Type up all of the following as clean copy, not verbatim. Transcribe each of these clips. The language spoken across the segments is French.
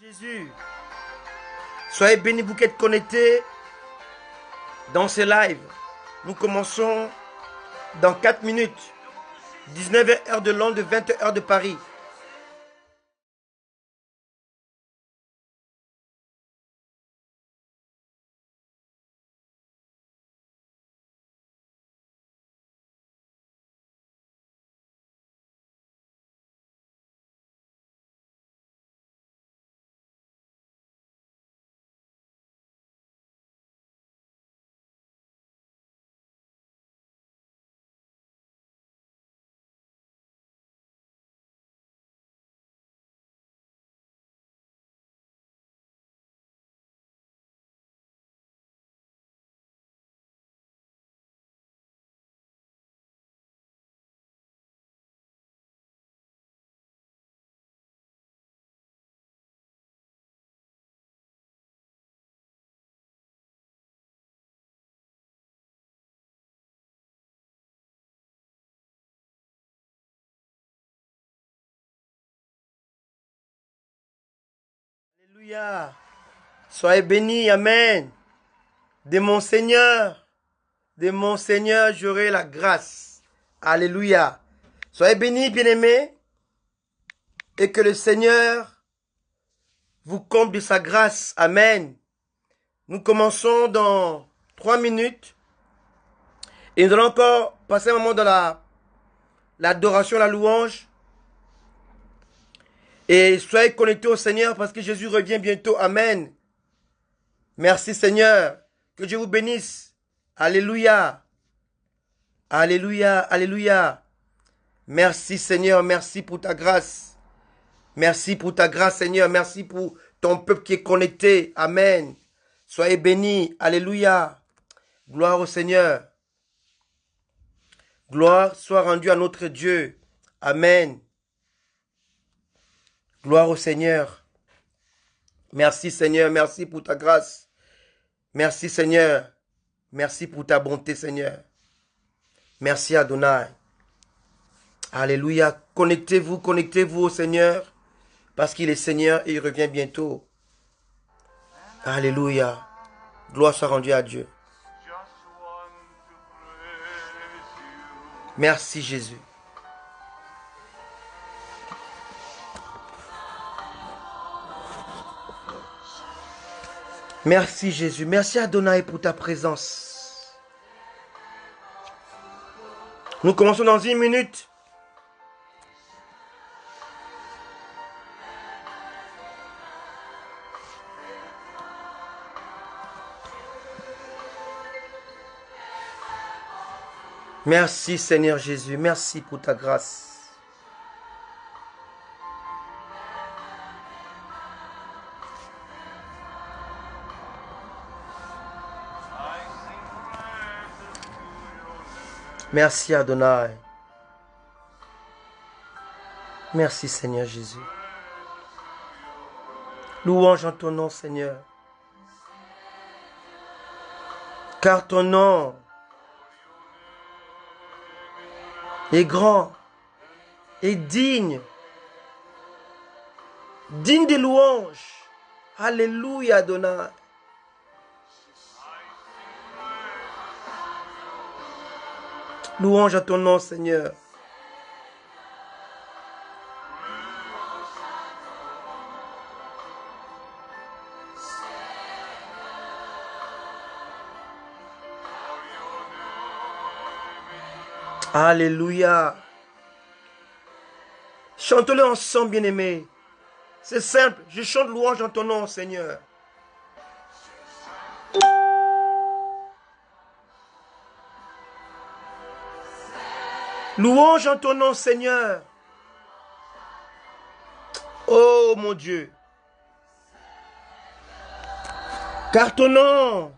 Jésus. Soyez bénis, vous qui êtes connectés dans ce live. Nous commençons dans 4 minutes. 19h heure de Londres, 20h de Paris. Alléluia. Soyez bénis, amen. De mon Seigneur, j'aurai la grâce. Alléluia. Soyez bénis, bien-aimés, et que le Seigneur vous comble de sa grâce. Amen. Nous commençons dans 3 minutes. Et nous allons encore passer un moment dans l'adoration, la louange. Et soyez connectés au Seigneur parce que Jésus revient bientôt. Amen. Merci Seigneur. Que Dieu vous bénisse. Alléluia. Alléluia. Alléluia. Merci Seigneur. Merci pour ta grâce. Merci pour ta grâce Seigneur. Merci pour ton peuple qui est connecté. Amen. Soyez bénis. Alléluia. Gloire au Seigneur. Gloire soit rendue à notre Dieu. Amen. Gloire au Seigneur. Merci Seigneur, merci pour ta grâce. Merci Seigneur. Merci pour ta bonté Seigneur. Merci Adonai. Alléluia. Connectez-vous au Seigneur parce qu'il est Seigneur et il revient bientôt. Alléluia. Gloire soit rendue à Dieu. Merci Jésus. Merci Jésus. Merci Adonai pour ta présence. Nous commençons dans 1 minute. Merci Seigneur Jésus. Merci pour ta grâce. Merci Adonai. Merci Seigneur Jésus. Louange en ton nom Seigneur. Car ton nom est grand et digne. Digne des louanges. Alléluia Adonai. Louange à ton nom, Seigneur. Alléluia. Chantez-le ensemble, bien-aimés. C'est simple. Je chante louange dans ton nom, Seigneur. Louange en ton nom, Seigneur. Oh, mon Dieu. Car ton nom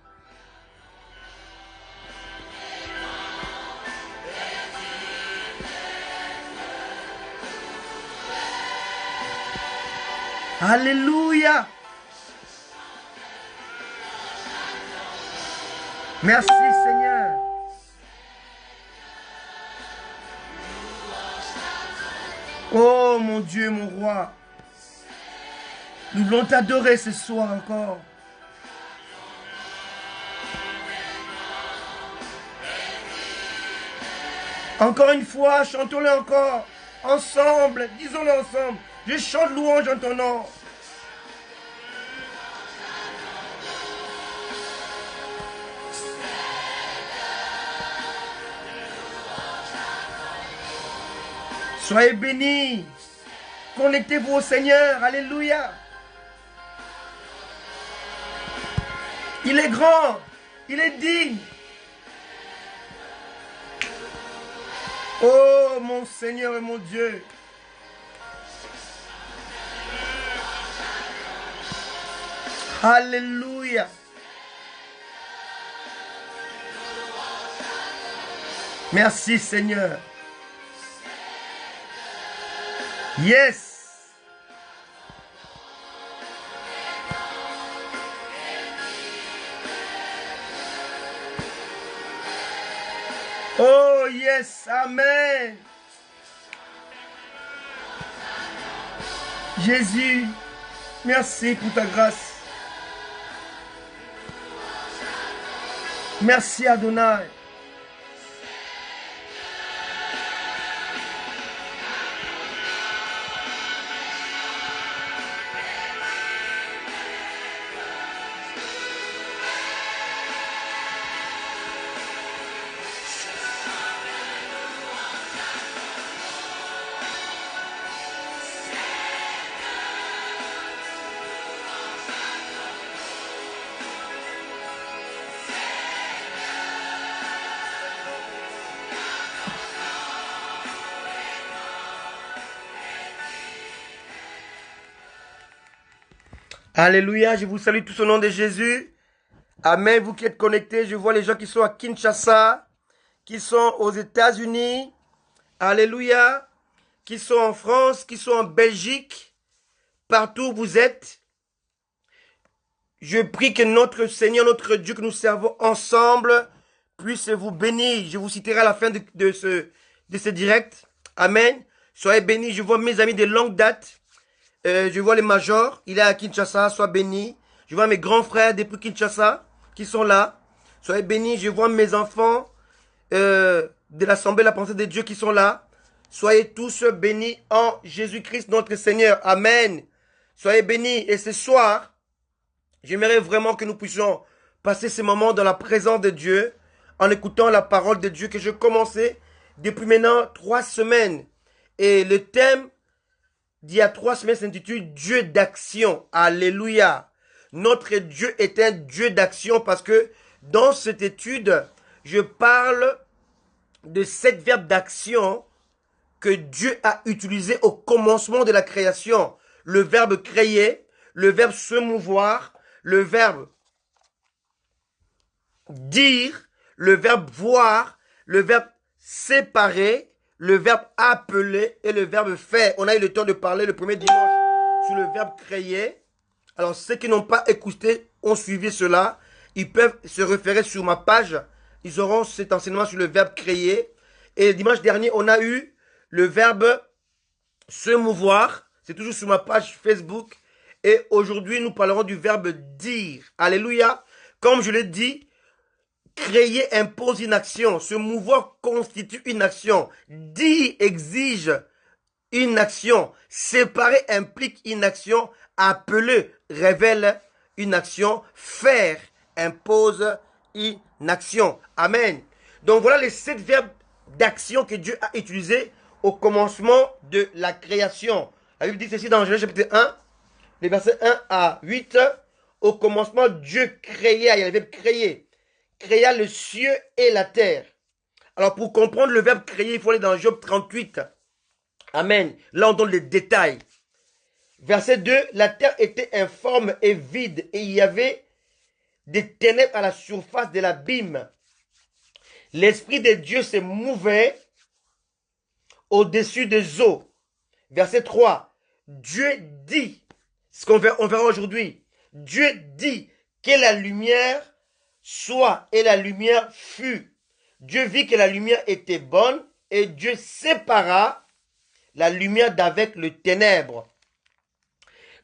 Alléluia. Merci, Seigneur. Oh mon Dieu, mon roi. Nous voulons t'adorer ce soir encore. Encore une fois, chantons-le encore. Ensemble, disons-le ensemble. Je chante louange en ton nom. Soyez bénis. Connectez-vous au Seigneur. Alléluia. Il est grand. Il est digne. Oh mon Seigneur et mon Dieu. Alléluia. Merci Seigneur. Yes. Oh yes, Amen. Jésus, merci pour ta grâce. Merci Adonai. Alléluia, je vous salue tous au nom de Jésus. Amen, vous qui êtes connectés, je vois les gens qui sont à Kinshasa, qui sont aux États-Unis. Alléluia, qui sont en France, qui sont en Belgique. Partout où vous êtes. Je prie que notre Seigneur, notre Dieu que nous servons ensemble puisse vous bénir. Je vous citerai à la fin de ce direct. Amen. Soyez bénis. Je vois mes amis de longue date. Je vois les majors, il est à Kinshasa, sois béni. Je vois mes grands frères depuis Kinshasa qui sont là. Soyez bénis. Je vois mes enfants de l'Assemblée de la pensée de Dieu qui sont là. Soyez tous bénis en Jésus-Christ notre Seigneur. Amen. Soyez bénis. Et ce soir, j'aimerais vraiment que nous puissions passer ces moments dans la présence de Dieu en écoutant la parole de Dieu que j'ai commencé depuis maintenant 3 semaines. Et le thème d'il y a 3 semaines s'intitule Dieu d'action. Alléluia. Notre Dieu est un Dieu d'action parce que dans cette étude, je parle de 7 verbes d'action que Dieu a utilisés au commencement de la création. Le verbe créer, le verbe se mouvoir, le verbe dire, le verbe voir, le verbe séparer, le verbe appeler et le verbe faire. On a eu le temps de parler le premier dimanche sur le verbe créer. Alors ceux qui n'ont pas écouté, ont suivi cela, ils peuvent se référer sur ma page. Ils auront cet enseignement sur le verbe créer. Et le dimanche dernier, on a eu le verbe se mouvoir. C'est toujours sur ma page Facebook. Et aujourd'hui, nous parlerons du verbe dire. Alléluia. Comme je l'ai dit, créer impose une action. Se mouvoir constitue une action. Dire exige une action. Séparer implique une action. Appeler révèle une action. Faire impose une action. Amen. Donc voilà les 7 verbes d'action que Dieu a utilisés au commencement de la création. La Bible dit ceci dans Genèse chapitre 1, les versets 1 à 8. Au commencement, Dieu créa, il y avait le verbe créer, créa le ciel et la terre. Alors pour comprendre le verbe créer, il faut aller dans Job 38. Amen. Là on donne les détails. Verset 2, la terre était informe et vide et il y avait des ténèbres à la surface de l'abîme. L'Esprit de Dieu se mouvait au-dessus des eaux. Verset 3, Dieu dit, ce qu'on verra aujourd'hui, Dieu dit que la lumière soit et la lumière fut. Dieu vit que la lumière était bonne et Dieu sépara la lumière d'avec le ténèbre.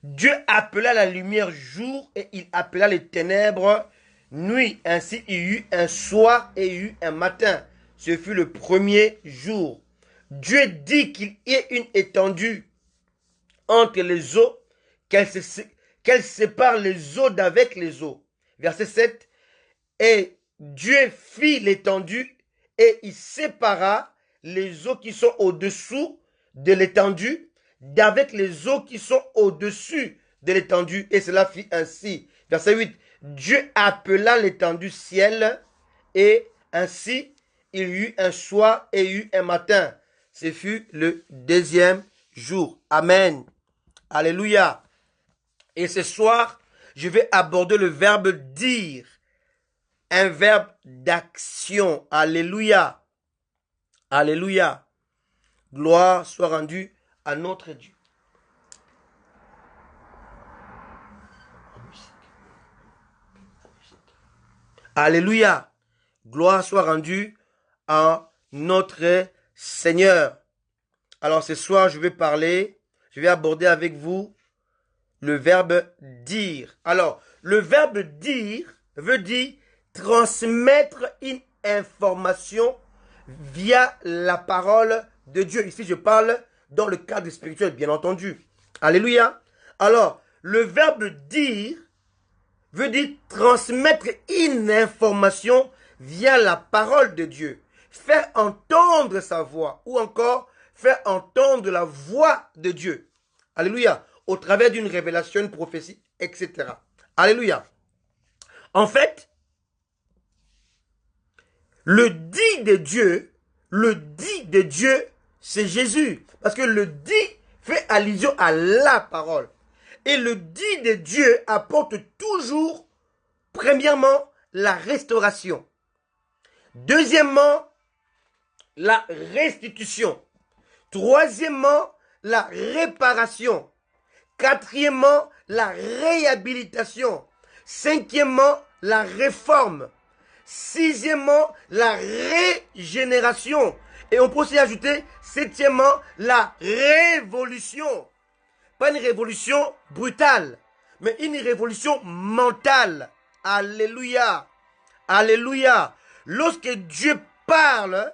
Dieu appela la lumière jour et il appela les ténèbres nuit. Ainsi il y eut un soir et il y eut un matin. Ce fut le premier jour. Dieu dit qu'il y ait une étendue entre les eaux, qu'elle sépare les eaux d'avec les eaux. Verset 7. Et Dieu fit l'étendue et il sépara les eaux qui sont au-dessous de l'étendue d'avec les eaux qui sont au-dessus de l'étendue. Et cela fit ainsi. Verset 8. Dieu appela l'étendue ciel et ainsi il y eut un soir et il y eut un matin. Ce fut le deuxième jour. Amen. Alléluia. Et ce soir, je vais aborder le verbe dire. Un verbe d'action. Alléluia. Alléluia. Gloire soit rendue à notre Dieu. Alléluia. Gloire soit rendue à notre Seigneur. Alors ce soir, je vais aborder avec vous le verbe dire. Alors, le verbe dire veut dire transmettre une information via la parole de Dieu. Ici, je parle dans le cadre spirituel, bien entendu. Alléluia. Alors, le verbe dire veut dire transmettre une information via la parole de Dieu. Faire entendre sa voix ou encore faire entendre la voix de Dieu. Alléluia. Au travers d'une révélation, une prophétie, etc. Alléluia. En fait, le dit de Dieu, c'est Jésus. Parce que le dit fait allusion à la parole. Et le dit de Dieu apporte toujours, premièrement, la restauration. Deuxièmement, la restitution. Troisièmement, la réparation. Quatrièmement, la réhabilitation. Cinquièmement, la réforme. Sixièmement, la régénération. Et on peut aussi ajouter, septièmement, la révolution. Pas une révolution brutale, mais une révolution mentale. Alléluia. Alléluia. Lorsque Dieu parle,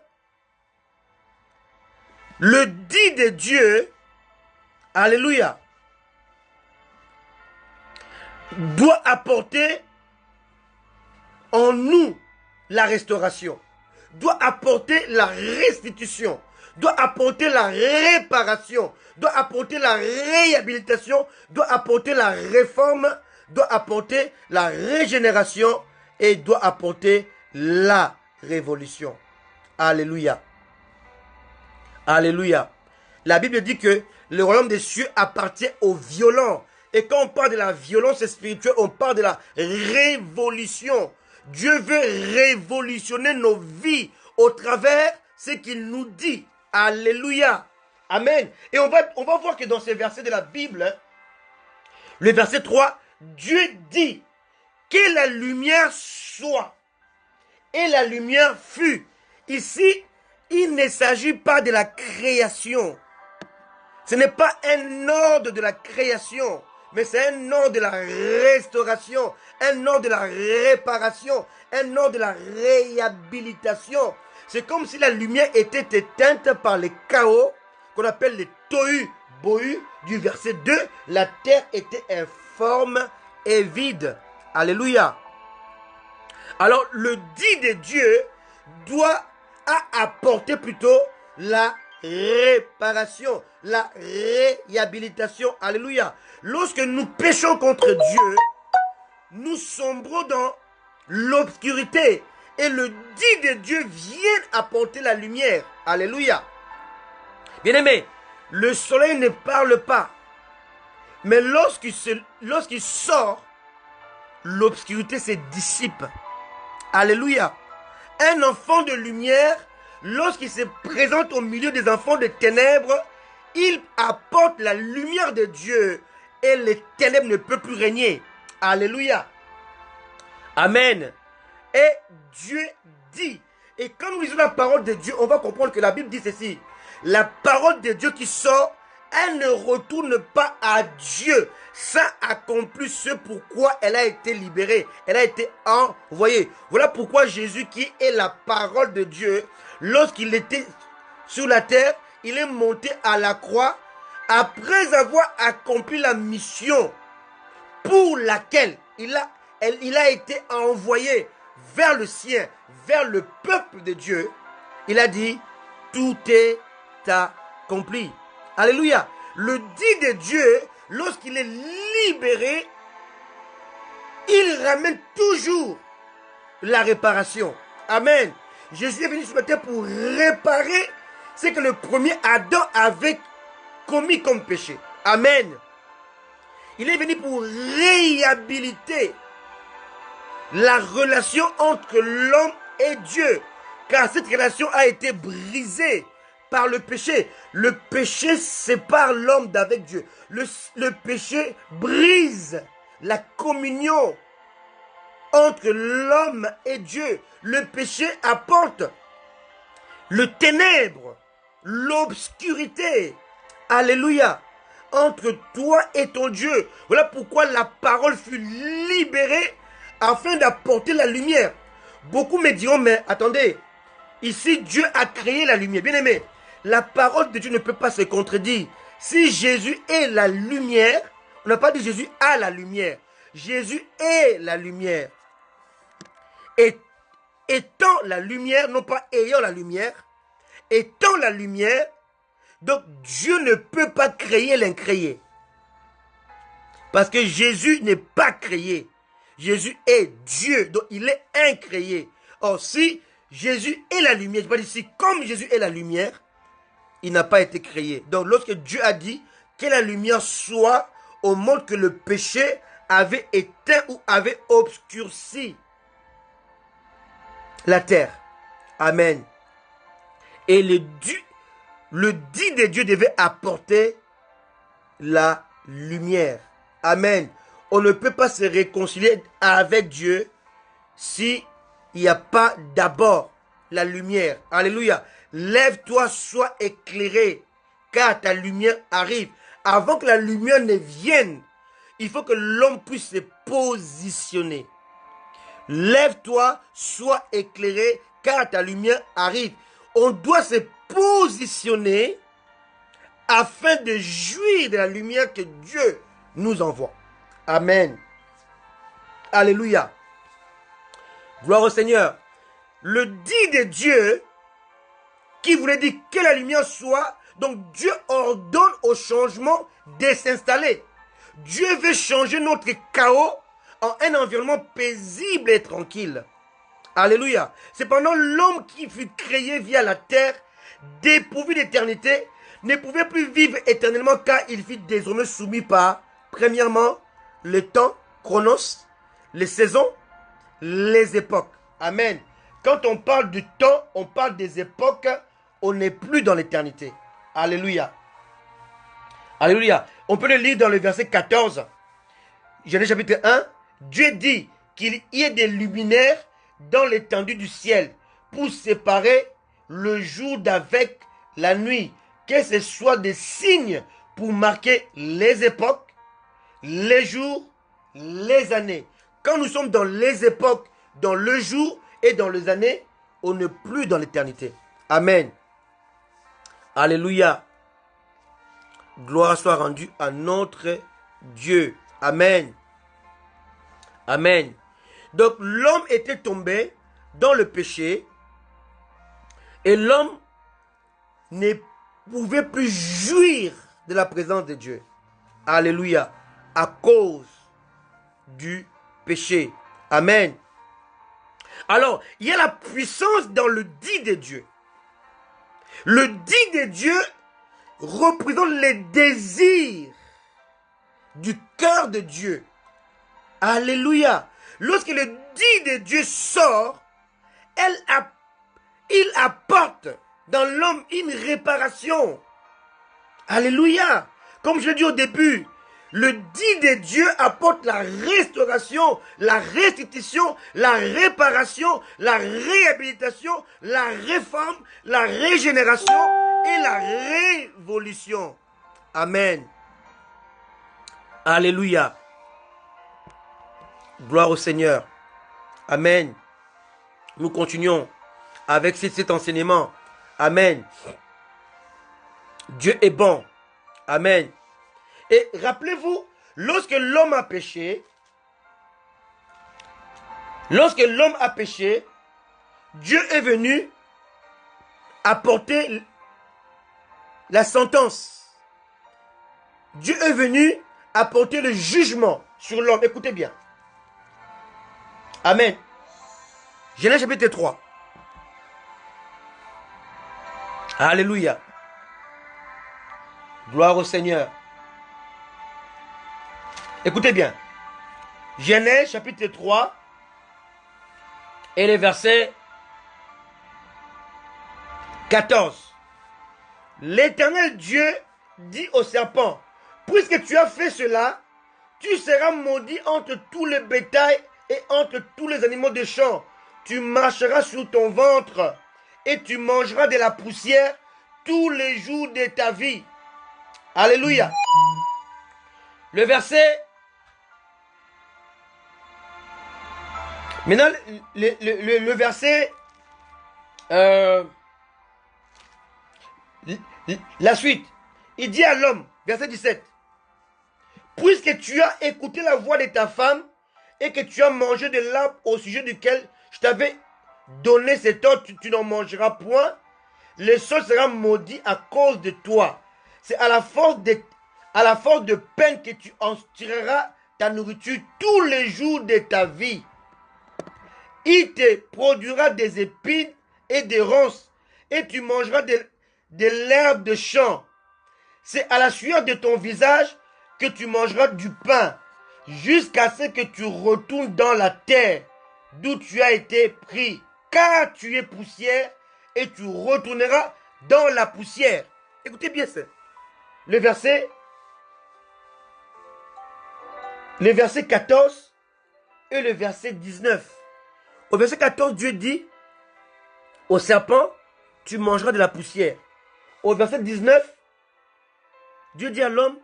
le dit de Dieu, alléluia, doit apporter en nous la restauration, doit apporter la restitution, doit apporter la réparation, doit apporter la réhabilitation, doit apporter la réforme, doit apporter la régénération et doit apporter la révolution. Alléluia. Alléluia. La Bible dit que le royaume des cieux appartient aux violents. Et quand on parle de la violence spirituelle, on parle de la révolution. Dieu veut révolutionner nos vies au travers ce qu'il nous dit. Alléluia. Amen. Et on va voir que dans ces versets de la Bible, le verset 3, Dieu dit que la lumière soit. Et la lumière fut. Ici, il ne s'agit pas de la création. Ce n'est pas un ordre de la création, mais c'est un ordre de la restauration, un ordre de la réparation, un ordre de la réhabilitation. C'est comme si la lumière était éteinte par les chaos qu'on appelle les tohu bohu du verset 2. La terre était informe et vide. Alléluia. Alors le dit de Dieu doit apporter plutôt la réparation, la réhabilitation. Alléluia. Lorsque nous péchons contre Dieu, nous sombrons dans l'obscurité. Et le dit de Dieu vient apporter la lumière. Alléluia. Bien-aimé, le soleil ne parle pas. Mais lorsqu'il sort, l'obscurité se dissipe. Alléluia. Un enfant de lumière, lorsqu'il se présente au milieu des enfants de ténèbres, il apporte la lumière de Dieu et les ténèbres ne peuvent plus régner. Alléluia. Amen. Et Dieu dit. Et quand nous lisons la parole de Dieu, on va comprendre que la Bible dit ceci. La parole de Dieu qui sort elle ne retourne pas à Dieu sans accomplir ce pourquoi elle a été libérée, elle a été envoyée. Voilà pourquoi Jésus, qui est la parole de Dieu, lorsqu'il était sur la terre, il est monté à la croix après avoir accompli la mission pour laquelle il a été envoyé vers le sien, vers le peuple de Dieu. Il a dit, tout est accompli. Alléluia. Le dit de Dieu, lorsqu'il est libéré, il ramène toujours la réparation. Amen. Jésus est venu ce matin pour réparer ce que le premier Adam avait commis comme péché. Amen. Il est venu pour réhabiliter la relation entre l'homme et Dieu. Car cette relation a été brisée par le péché. Le péché sépare l'homme d'avec Dieu. Le péché brise la communion entre l'homme et Dieu. Le péché apporte le ténèbre, l'obscurité. Alléluia. Entre toi et ton Dieu. Voilà pourquoi la parole fut libérée afin d'apporter la lumière. Beaucoup me diront, mais attendez, ici Dieu a créé la lumière. Bien aimé, la parole de Dieu ne peut pas se contredire. Si Jésus est la lumière, on n'a pas dit Jésus a la lumière. Jésus est la lumière. Et étant la lumière, non pas ayant la lumière, étant la lumière, donc Dieu ne peut pas créer l'incréé. Parce que Jésus n'est pas créé. Jésus est Dieu, donc il est incréé. Or, si Jésus est la lumière, je ne vais pas dire si comme Jésus est la lumière, il n'a pas été créé. Donc lorsque Dieu a dit que la lumière soit, au monde que le péché avait éteint ou avait obscurci la terre. Amen. Et le dit de Dieu devait apporter la lumière. Amen. On ne peut pas se réconcilier avec Dieu si il n'y a pas d'abord la lumière. Alléluia. Lève-toi, sois éclairé, car ta lumière arrive. Avant que la lumière ne vienne, il faut que l'homme puisse se positionner. Lève-toi, sois éclairé, car ta lumière arrive. On doit se positionner afin de jouir de la lumière que Dieu nous envoie. Amen. Alléluia. Gloire au Seigneur. Le dit de Dieu, qui voulait dire que la lumière soit, donc Dieu ordonne au changement de s'installer. Dieu veut changer notre chaos en un environnement paisible et tranquille. Alléluia. Cependant, l'homme qui fut créé via la terre, dépourvu d'éternité, ne pouvait plus vivre éternellement car il fut désormais soumis par, premièrement, le temps, chronos, les saisons, les époques. Amen. Quand on parle du temps, on parle des époques, on n'est plus dans l'éternité. Alléluia. Alléluia. On peut le lire dans le verset 14. Genèse chapitre 1. Dieu dit qu'il y ait des luminaires dans l'étendue du ciel pour séparer le jour d'avec la nuit. Que ce soit des signes pour marquer les époques, les jours, les années. Quand nous sommes dans les époques, dans le jour et dans les années, on n'est plus dans l'éternité. Amen. Alléluia. Gloire soit rendue à notre Dieu. Amen. Amen. Donc l'homme était tombé dans le péché et l'homme ne pouvait plus jouir de la présence de Dieu. Alléluia. À cause du péché. Amen. Alors, il y a la puissance dans le dit de Dieu. Le dit de Dieu représente les désirs du cœur de Dieu. Alléluia. Lorsque le dit de Dieu sort, il apporte dans l'homme une réparation. Alléluia. Comme je l'ai dit au début, le dit de Dieu apporte la restauration, la restitution, la réparation, la réhabilitation, la réforme, la régénération et la révolution. Amen. Alléluia. Gloire au Seigneur. Amen. Nous continuons avec cet enseignement. Amen. Dieu est bon. Amen. Et rappelez-vous, lorsque l'homme a péché, Dieu est venu apporter la sentence. Dieu est venu apporter le jugement sur l'homme. Écoutez bien. Amen. Genèse chapitre 3. Alléluia. Gloire au Seigneur. Écoutez bien. Genèse chapitre 3 et les versets 14. L'Éternel Dieu dit au serpent, puisque tu as fait cela, tu seras maudit entre tous les bétails et entre tous les animaux des champs. Tu marcheras sur ton ventre et tu mangeras de la poussière tous les jours de ta vie. Alléluia. Le verset... Maintenant, le verset... la suite. Il dit à l'homme, verset 17, puisque tu as écouté la voix de ta femme et que tu as mangé de l'arbre au sujet duquel je t'avais donné cet ordre, tu n'en mangeras point, le sol sera maudit à cause de toi. C'est à la force de peine que tu en tireras ta nourriture tous les jours de ta vie. Il te produira des épines et des ronces, et tu mangeras de l'herbe de champ. C'est à la sueur de ton visage que tu mangeras du pain, jusqu'à ce que tu retournes dans la terre d'où tu as été pris, car tu es poussière, et tu retourneras dans la poussière. Écoutez bien ça. Le verset 14 et le verset 19. Au verset 14, Dieu dit au serpent, tu mangeras de la poussière. Au verset 19, Dieu dit à l'homme,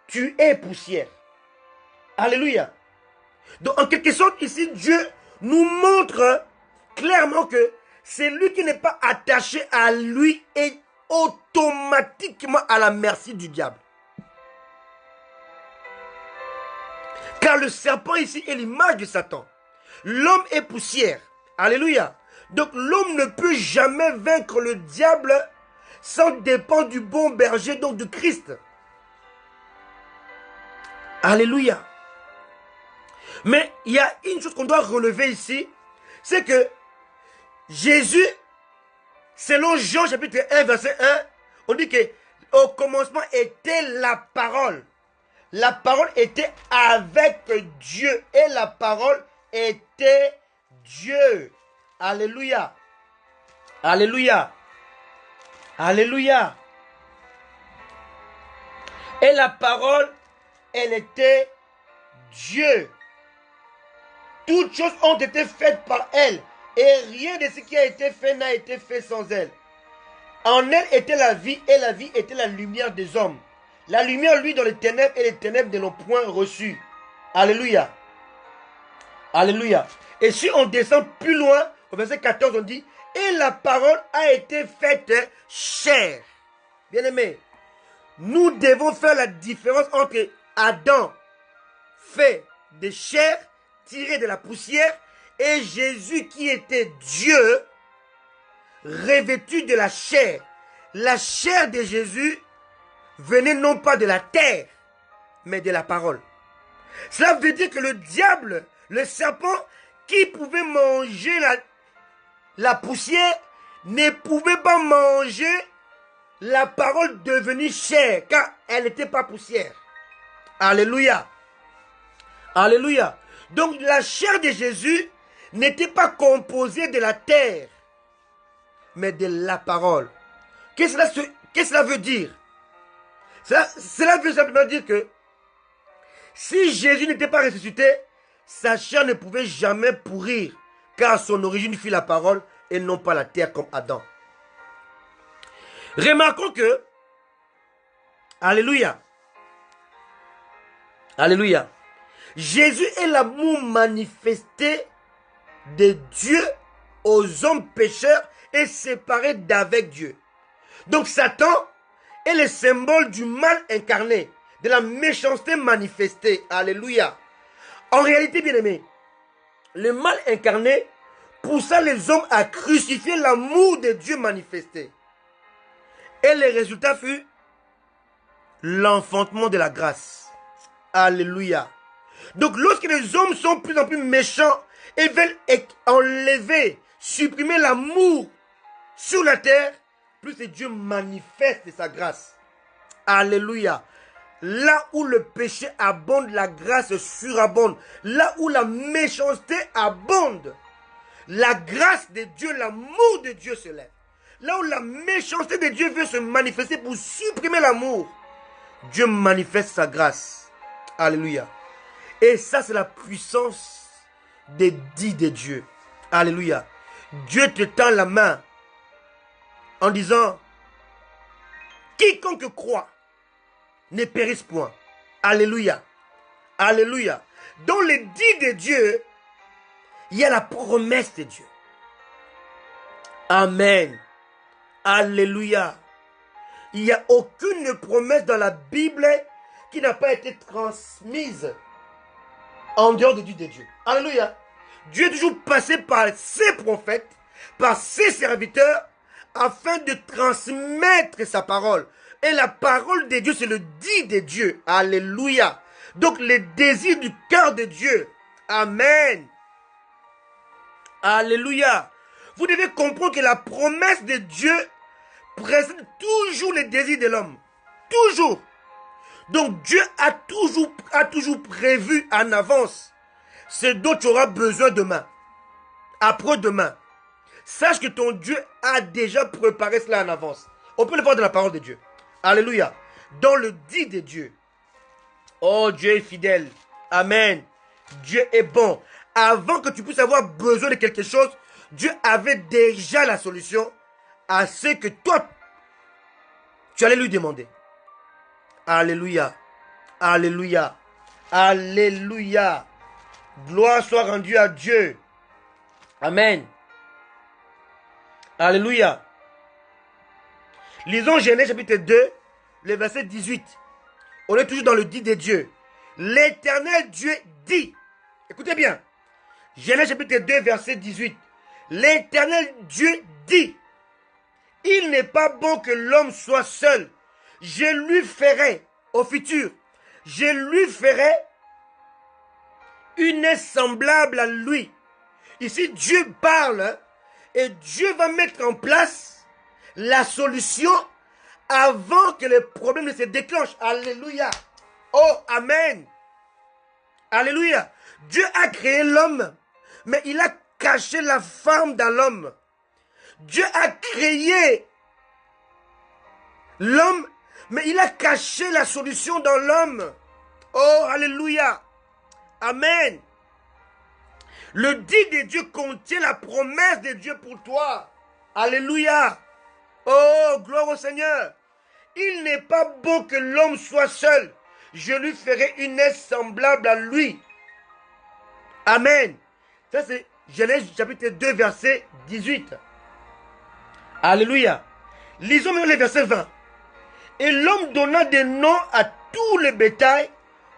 tu es poussière. Alléluia. Donc en quelque sorte ici, Dieu nous montre clairement que celui qui n'est pas attaché à lui est automatiquement à la merci du diable. Car le serpent ici est l'image de Satan. L'homme est poussière. Alléluia. Donc l'homme ne peut jamais vaincre le diable sans dépendre du bon berger, donc du Christ. Alléluia. Mais il y a une chose qu'on doit relever ici, c'est que Jésus, selon Jean chapitre 1, verset 1, on dit que au commencement était la parole. La parole était avec Dieu et la parole était Dieu. Alléluia. Alléluia. Alléluia. Et la parole, elle était Dieu. Toutes choses ont été faites par elle. Et rien de ce qui a été fait n'a été fait sans elle. En elle était la vie, et la vie était la lumière des hommes. La lumière, lui, dans les ténèbres, et les ténèbres ne l'ont point reçue. Alléluia. Alléluia. Et si on descend plus loin, au verset 14, on dit, et la parole a été faite chair. Bien-aimés, nous devons faire la différence entre Adam, fait de chair, tiré de la poussière, et Jésus qui était Dieu, revêtu de la chair. La chair de Jésus venait non pas de la terre, mais de la parole. Cela veut dire que le diable, le serpent, qui pouvait manger la poussière, ne pouvait pas manger la parole devenue chair, car elle n'était pas poussière. Alléluia. Alléluia. Donc la chair de Jésus n'était pas composée de la terre, mais de la parole. Qu'est-ce que cela veut dire? Cela veut simplement dire que si Jésus n'était pas ressuscité, sa chair ne pouvait jamais pourrir, car son origine fut la parole et non pas la terre comme Adam. Remarquons que Alléluia. Alléluia. Jésus est l'amour manifesté de Dieu aux hommes pécheurs et séparés d'avec Dieu. Donc Satan est le symbole du mal incarné, de la méchanceté manifestée. Alléluia. En réalité, bien-aimés, le mal incarné poussa les hommes à crucifier l'amour de Dieu manifesté. Et le résultat fut l'enfantement de la grâce. Alléluia. Donc lorsque les hommes sont de plus en plus méchants et veulent enlever, supprimer l'amour sur la terre, plus Dieu manifeste sa grâce. Alléluia. Là où le péché abonde, la grâce surabonde. Là où la méchanceté abonde, la grâce de Dieu, l'amour de Dieu se lève. Là où la méchanceté de Dieu veut se manifester pour supprimer l'amour, Dieu manifeste sa grâce. Alléluia. Et ça, c'est la puissance des dits de Dieu. Alléluia. Dieu te tend la main en disant, quiconque croit ne périsse point. Alléluia. Alléluia. Dans les dits de Dieu, il y a la promesse de Dieu. Amen. Alléluia. Il n'y a aucune promesse dans la Bible qui n'a pas été transmise en dehors des dits de Dieu. Alléluia. Dieu est toujours passé par ses prophètes, par ses serviteurs, afin de transmettre sa parole. Et la parole de Dieu, c'est le dit de Dieu. Alléluia. Donc les désirs du cœur de Dieu. Amen. Alléluia. Vous devez comprendre que la promesse de Dieu précède toujours les désirs de l'homme. Toujours. Donc Dieu a toujours prévu en avance ce dont tu auras besoin demain. Après-demain. Sache que ton Dieu a déjà préparé cela en avance. On peut le voir dans la parole de Dieu. Alléluia. Dans le dit de Dieu. Oh, Dieu est fidèle. Amen. Dieu est bon. Avant que tu puisses avoir besoin de quelque chose, Dieu avait déjà la solution à ce que toi, tu allais lui demander. Alléluia. Alléluia. Alléluia. Gloire soit rendue à Dieu. Amen. Alléluia. Lisons Genèse chapitre 2, le verset 18. On est toujours dans le dit de Dieu. L'Éternel Dieu dit. Écoutez bien. Genèse chapitre 2, verset 18. L'Éternel Dieu dit. Il n'est pas bon que l'homme soit seul. Je lui ferai, au futur, je lui ferai une semblable à lui. Ici, Dieu parle et Dieu va mettre en place la solution avant que le problème ne se déclenche. Alléluia. Oh, amen. Alléluia. Dieu a créé l'homme, mais il a caché la femme dans l'homme. Dieu a créé l'homme, mais il a caché la solution dans l'homme. Oh, alléluia. Amen. Le dit de Dieu contient la promesse de Dieu pour toi. Alléluia. Oh, gloire au Seigneur. Il n'est pas bon que l'homme soit seul. Je lui ferai une aide semblable à lui. Amen. Ça c'est Genèse chapitre 2 verset 18. Alléluia. Lisons maintenant le verset 20. Et l'homme donna des noms à tous les bétails,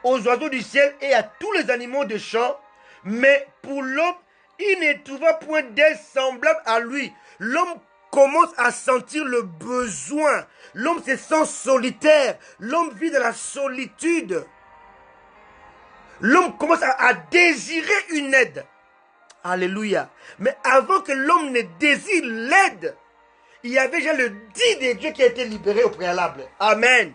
aux oiseaux du ciel et à tous les animaux des champs. Mais pour l'homme, il ne trouva point d'aide semblable à lui. L'homme commence à sentir le besoin. L'homme se sent solitaire. L'homme vit dans la solitude. L'homme commence à désirer une aide. Alléluia. Mais avant que l'homme ne désire l'aide, il y avait déjà le dit de Dieu qui a été libéré au préalable. Amen.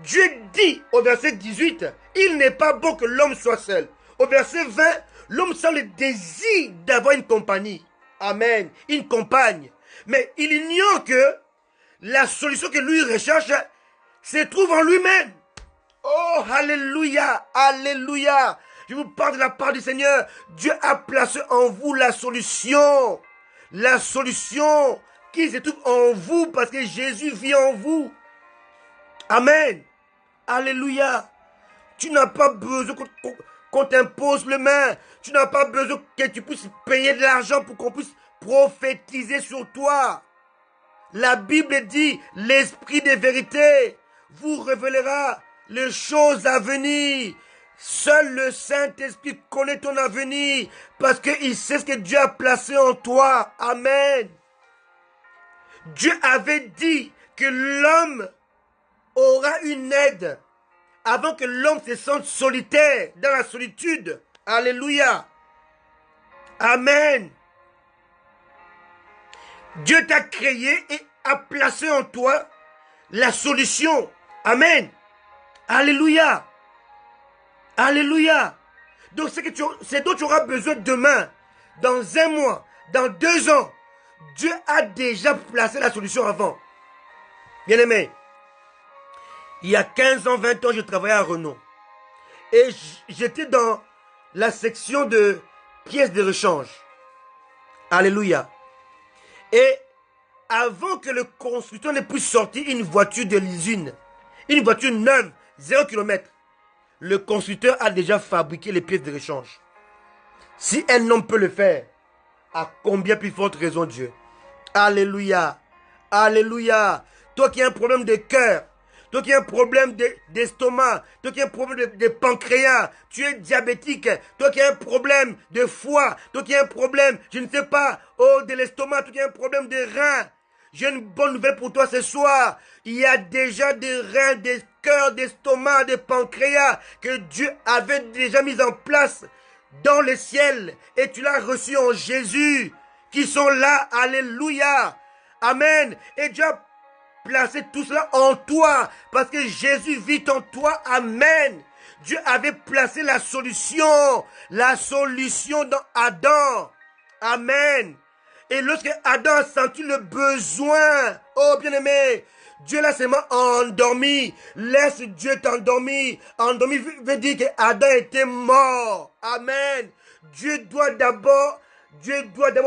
Dieu dit au verset 18, il n'est pas bon que l'homme soit seul. Au verset 20, l'homme sent le désir d'avoir une compagnie. Amen. Une compagne. Mais il ignore que la solution que lui recherche se trouve en lui-même. Oh, alléluia, alléluia. Je vous parle de la part du Seigneur. Dieu a placé en vous la solution. La solution qui se trouve en vous parce que Jésus vit en vous. Amen. Alléluia. Tu n'as pas besoin qu'on t'impose les mains. Tu n'as pas besoin que tu puisses payer de l'argent pour qu'on puisse prophétiser sur toi. La Bible dit, l'esprit de vérité vous révélera les choses à venir. Seul le Saint-Esprit connaît ton avenir parce qu'il sait ce que Dieu a placé en toi. Amen. Dieu avait dit que l'homme aura une aide avant que l'homme se sente solitaire dans la solitude. Alléluia. Amen. Dieu t'a créé et a placé en toi la solution. Amen. Alléluia. Alléluia. Donc c'est dont tu auras besoin demain, dans 1 mois, dans 2 ans. Dieu a déjà placé la solution avant. Bien-aimé, il y a 15 ans, 20 ans, je travaillais à Renault. Et j'étais dans la section de pièces de rechange. Alléluia. Et avant que le constructeur ne puisse sortir une voiture de l'usine, une voiture neuve, 0 km, le constructeur a déjà fabriqué les pièces de rechange. Si un homme peut le faire, à combien plus forte raison Dieu? Alléluia. Alléluia. Toi qui as un problème de cœur, toi qui as un problème d'estomac, toi qui as un problème de pancréas, tu es diabétique, toi qui as un problème de foie, toi qui as un problème, je ne sais pas, de l'estomac, toi qui as un problème de rein. J'ai une bonne nouvelle pour toi ce soir. Il y a déjà des reins, des cœurs, d'estomac, de pancréas que Dieu avait déjà mis en place dans le ciel. Et tu l'as reçu en Jésus, qui sont là. Alléluia. Amen. Et Dieu a placé tout cela en toi, parce que Jésus vit en toi. Amen. Dieu avait placé la solution dans Adam. Amen. Et lorsque Adam a senti le besoin, oh bien-aimé, Dieu l'a seulement endormi. Laisse Dieu t'endormir. Endormi veut dire que Adam était mort. Amen. Dieu doit d'abord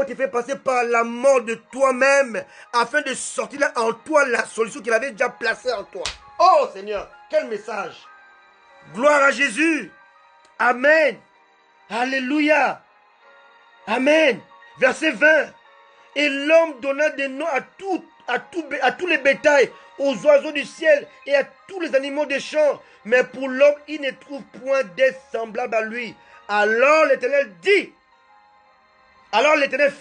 te faire passer par la mort de toi-même afin de sortir là en toi la solution qu'il avait déjà placée en toi. Oh Seigneur, quel message. Gloire à Jésus. Amen. Alléluia. Amen. Verset 20. Et l'homme donna des noms à tous les bétails, aux oiseaux du ciel et à tous les animaux des champs. Mais pour l'homme, il ne trouve point d'être semblable à lui. Alors l'Éternel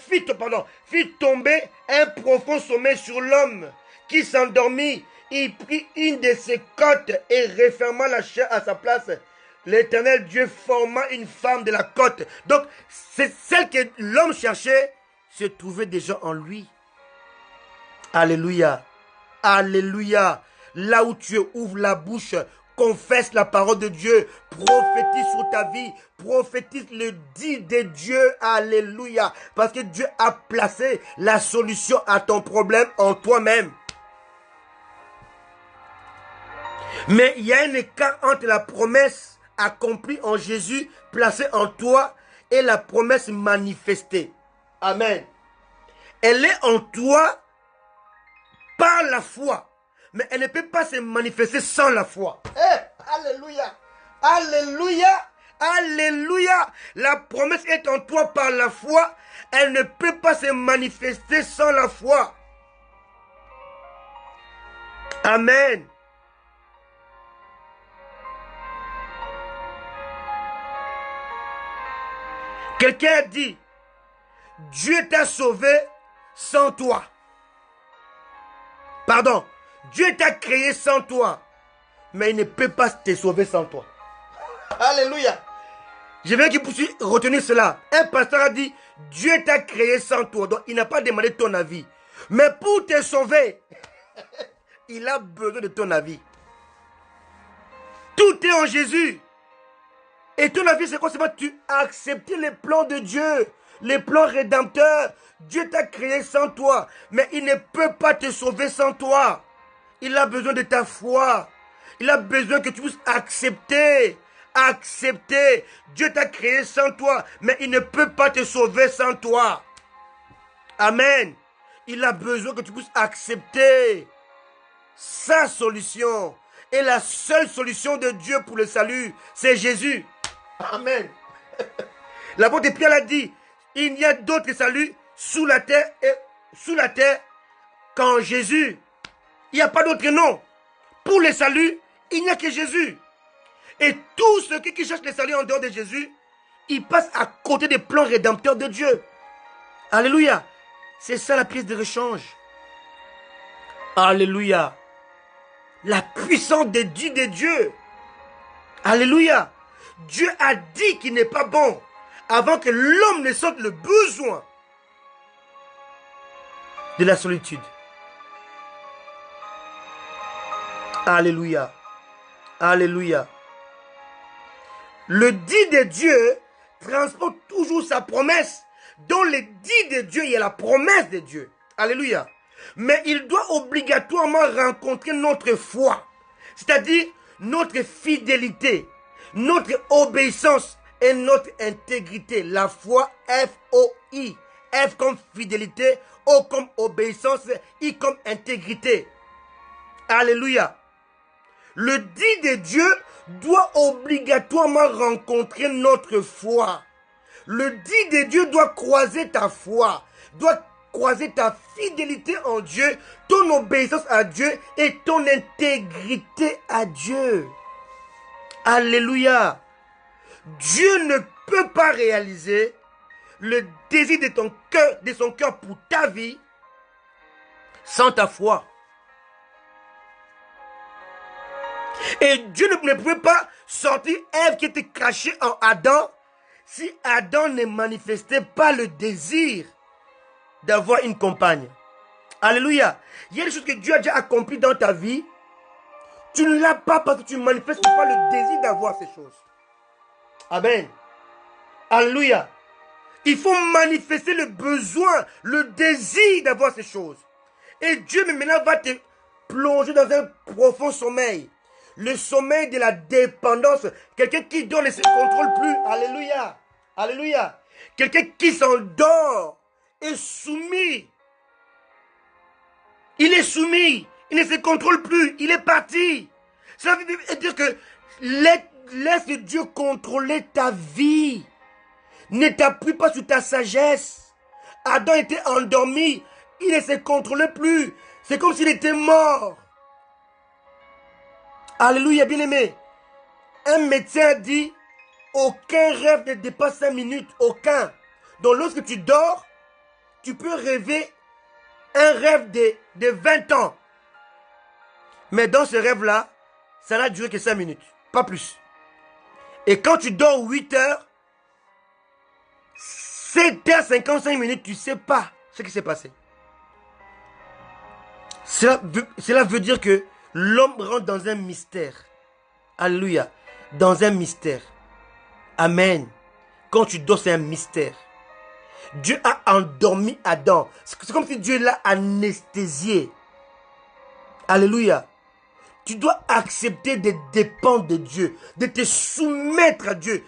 fit tomber un profond sommeil sur l'homme qui s'endormit. Il prit une de ses côtes et referma la chair à sa place. L'Éternel Dieu forma une femme de la côte. Donc, c'est celle que l'homme cherchait, se trouvait déjà en lui. Alléluia. Alléluia. Là où tu ouvres la bouche, confesse la parole de Dieu, prophétise sur ta vie, prophétise le dit de Dieu. Alléluia. Parce que Dieu a placé la solution à ton problème en toi-même. Mais il y a un écart entre la promesse accomplie en Jésus, placée en toi, et la promesse manifestée. Amen. Elle est en toi par la foi. Mais elle ne peut pas se manifester sans la foi. Alléluia. Alléluia. Alléluia. La promesse est en toi par la foi. Elle ne peut pas se manifester sans la foi. Amen. Quelqu'un a dit, Dieu t'a sauvé sans toi. Pardon, Dieu t'a créé sans toi, mais il ne peut pas te sauver sans toi. Alléluia. Je veux que vous puissiez retenir cela. Un pasteur a dit, Dieu t'a créé sans toi, donc il n'a pas demandé ton avis. Mais pour te sauver, il a besoin de ton avis. Tout est en Jésus. Et ton avis, c'est quoi? C'est pas tu as accepté les plans de Dieu, les plans rédempteurs. Dieu t'a créé sans toi, mais il ne peut pas te sauver sans toi. Il a besoin de ta foi. Il a besoin que tu puisses accepter. Accepter. Dieu t'a créé sans toi, mais il ne peut pas te sauver sans toi. Amen. Il a besoin que tu puisses accepter sa solution. Et la seule solution de Dieu pour le salut, c'est Jésus. Amen. L'apôtre Pierre l'a dit, il n'y a d'autre salut sous la terre qu'en Jésus. Il n'y a pas d'autre nom. Pour le salut, il n'y a que Jésus. Et tous ceux qui cherchent le salut en dehors de Jésus, ils passent à côté des plans rédempteurs de Dieu. Alléluia. C'est ça la pièce de rechange. Alléluia. La puissance de Dieu. Alléluia. Dieu a dit qu'il n'est pas bon avant que l'homme ne sente le besoin de la solitude. Alléluia. Alléluia. Le dit de Dieu transporte toujours sa promesse. Dans le dit de Dieu, il y a la promesse de Dieu. Alléluia. Mais il doit obligatoirement rencontrer notre foi. C'est-à-dire notre fidélité, notre obéissance et notre intégrité. La foi, F-O-I. F comme fidélité, O comme obéissance, I comme intégrité. Alléluia. Le dit de Dieu doit obligatoirement rencontrer notre foi. Le dit de Dieu doit croiser ta foi, doit croiser ta fidélité en Dieu, ton obéissance à Dieu et ton intégrité à Dieu. Alléluia. Dieu ne peut pas réaliser le désir de ton cœur, de son cœur pour ta vie sans ta foi. Et Dieu ne pouvait pas sortir Ève qui était cachée en Adam si Adam ne manifestait pas le désir d'avoir une compagne. Alléluia. Il y a des choses que Dieu a déjà accomplies dans ta vie. Tu ne l'as pas parce que tu ne manifestes pas le désir d'avoir ces choses. Amen. Alléluia. Il faut manifester le besoin, le désir d'avoir ces choses. Et Dieu maintenant va te plonger dans un profond sommeil. Le sommeil de la dépendance. Quelqu'un qui dort ne se contrôle plus. Alléluia. Alléluia. Quelqu'un qui s'endort est soumis. Il est soumis. Il ne se contrôle plus. Il est parti. Ça veut dire que laisse Dieu contrôler ta vie. Ne t'appuie pas sur ta sagesse. Adam était endormi. Il ne se contrôlait plus. C'est comme s'il était mort. Alléluia, bien-aimé. Un médecin a dit, aucun rêve ne dépasse 5 minutes. Aucun. Donc lorsque tu dors, tu peux rêver un rêve de 20 ans. Mais dans ce rêve-là, ça n'a duré que 5 minutes. Pas plus. Et quand tu dors 8 heures, 7h55 minutes, tu ne sais pas ce qui s'est passé. Cela veut dire que l'homme rentre dans un mystère. Alléluia. Dans un mystère. Amen. Quand tu dors, c'est un mystère. Dieu a endormi Adam. C'est comme si Dieu l'a anesthésié. Alléluia. Tu dois accepter de dépendre de Dieu, de te soumettre à Dieu,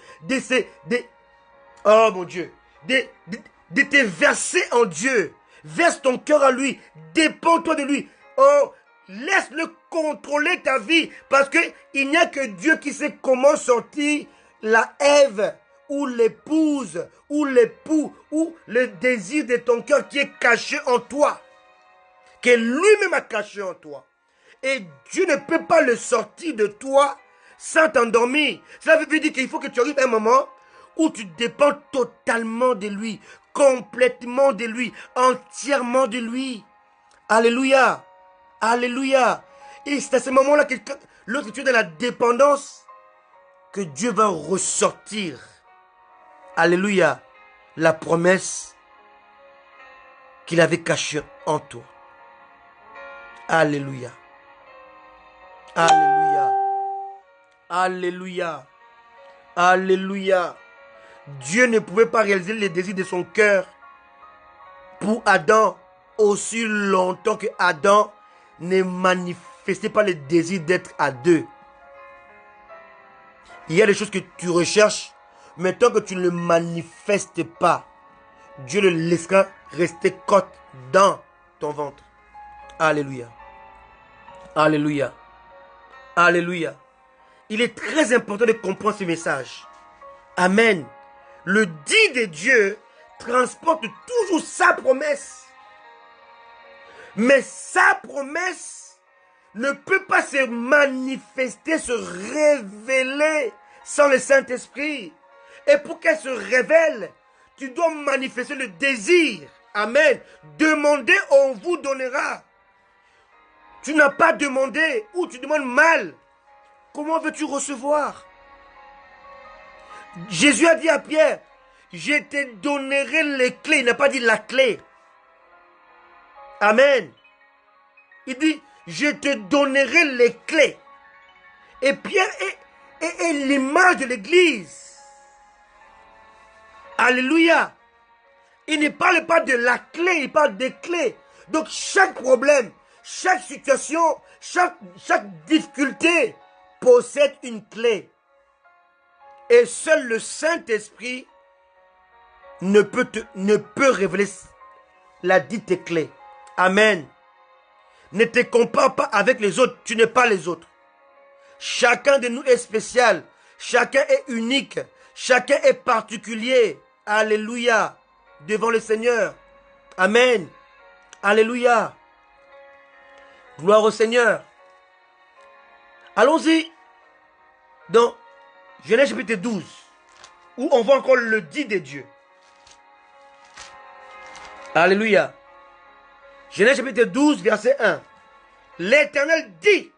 oh mon Dieu, de te verser en Dieu. Verse ton cœur à lui, dépends-toi de lui. Oh, laisse-le contrôler ta vie, parce qu'il n'y a que Dieu qui sait comment sortir la Ève, ou l'épouse, ou l'époux, ou le désir de ton cœur qui est caché en toi, que lui-même a caché en toi. Et Dieu ne peut pas le sortir de toi sans t'endormir. Ça veut dire qu'il faut que tu arrives à un moment où tu dépends totalement de lui, complètement de lui, entièrement de lui. Alléluia. Alléluia. Et c'est à ce moment-là que lorsque tu es dans la dépendance, que Dieu va ressortir. Alléluia. La promesse qu'il avait cachée en toi. Alléluia. Alléluia. Alléluia. Alléluia. Dieu ne pouvait pas réaliser les désirs de son cœur pour Adam aussi longtemps que Adam ne manifestait pas le désir d'être à deux. Il y a des choses que tu recherches, mais tant que tu ne le manifestes pas, Dieu le laissera rester cote dans ton ventre. Alléluia. Alléluia. Alléluia. Il est très important de comprendre ce message. Amen. Le dit de Dieu transporte toujours sa promesse. Mais sa promesse ne peut pas se manifester, se révéler sans le Saint-Esprit. Et pour qu'elle se révèle, tu dois manifester le désir. Amen. Demandez, on vous donnera. Tu n'as pas demandé ou tu demandes mal. Comment veux-tu recevoir? Jésus a dit à Pierre, je te donnerai les clés. Il n'a pas dit la clé. Amen. Il dit, je te donnerai les clés. Et Pierre est l'image de l'église. Alléluia. Il ne parle pas de la clé, il parle des clés. Donc chaque problème, chaque situation, chaque difficulté possède une clé. Et seul le Saint-Esprit ne peut révéler la dite clé. Amen. Ne te compare pas avec les autres, tu n'es pas les autres. Chacun de nous est spécial, chacun est unique, chacun est particulier. Alléluia. Devant le Seigneur. Amen. Alléluia. Gloire au Seigneur. Allons-y dans Genèse chapitre 12, où on voit encore le dit de Dieu. Alléluia. Genèse chapitre 12, verset 1. L'Éternel dit,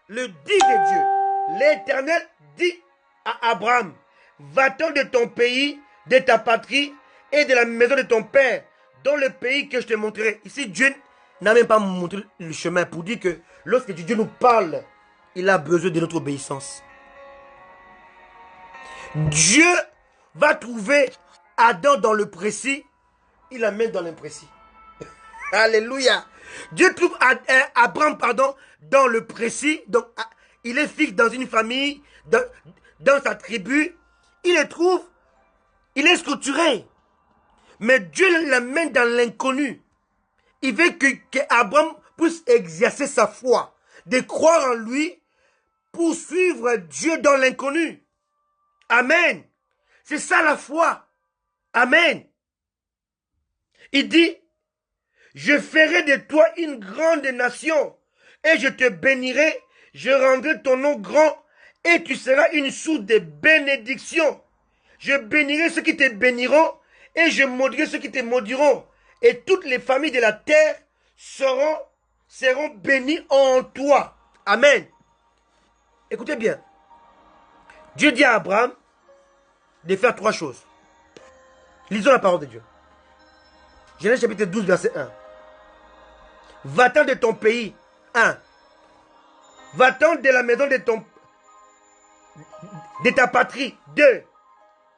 le dit de Dieu, l'Éternel dit à Abraham, va-t'en de ton pays, de ta patrie et de la maison de ton père, dans le pays que je te montrerai. Ici, Dieu n'a même pas montré le chemin pour dire que lorsque Dieu nous parle, il a besoin de notre obéissance. Dieu va trouver Adam dans le précis, il l'amène dans l'imprécis. Alléluia. Dieu trouve Abraham, dans le précis. Donc, il est fixe dans une famille, dans sa tribu. Il le trouve, il est structuré. Mais Dieu l'amène dans l'inconnu. Il veut que Abraham puisse exercer sa foi, de croire en lui pour suivre Dieu dans l'inconnu. Amen. C'est ça la foi. Amen. Il dit, je ferai de toi une grande nation et je te bénirai, je rendrai ton nom grand et tu seras une source de bénédiction. Je bénirai ceux qui te béniront et je maudirai ceux qui te maudiront. Et toutes les familles de la terre seront bénies en toi. Amen. Écoutez bien. Dieu dit à Abraham de faire 3 choses. Lisons la parole de Dieu. Genèse chapitre 12, verset 1. Va-t'en de ton pays. 1. Va-t'en de la maison de ta patrie. 2.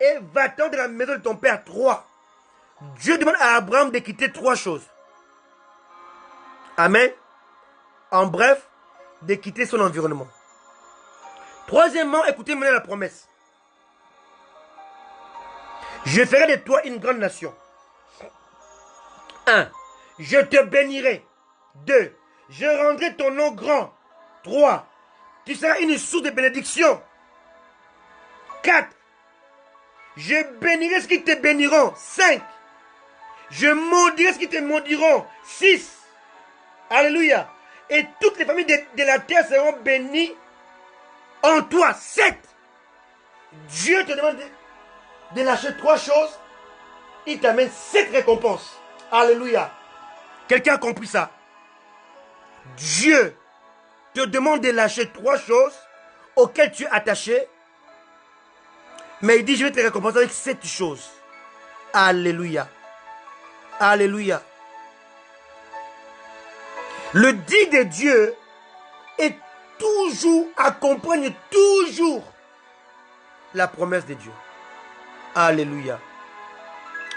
Et va-t'en de la maison de ton père. 3. Dieu demande à Abraham de quitter 3 choses. Amen. En bref, de quitter son environnement. Troisièmement, écoutez maintenant la promesse. Je ferai de toi une grande nation. 1. Je te bénirai. 2. Je rendrai ton nom grand. 3. Tu seras une source de bénédiction. 4. Je bénirai ceux qui te béniront. 5. Je maudirai ceux qui te maudiront. 6. Alléluia. Et toutes les familles de la terre seront bénies en toi. 7. Dieu te demande de lâcher 3 choses. Il t'amène 7 récompenses. Alléluia. Quelqu'un a compris ça? Dieu te demande de lâcher 3 choses auxquelles tu es attaché. Mais il dit, je vais te récompenser avec 7 choses. Alléluia. Alléluia. Le dit de Dieu est toujours, accompagne toujours la promesse de Dieu. Alléluia.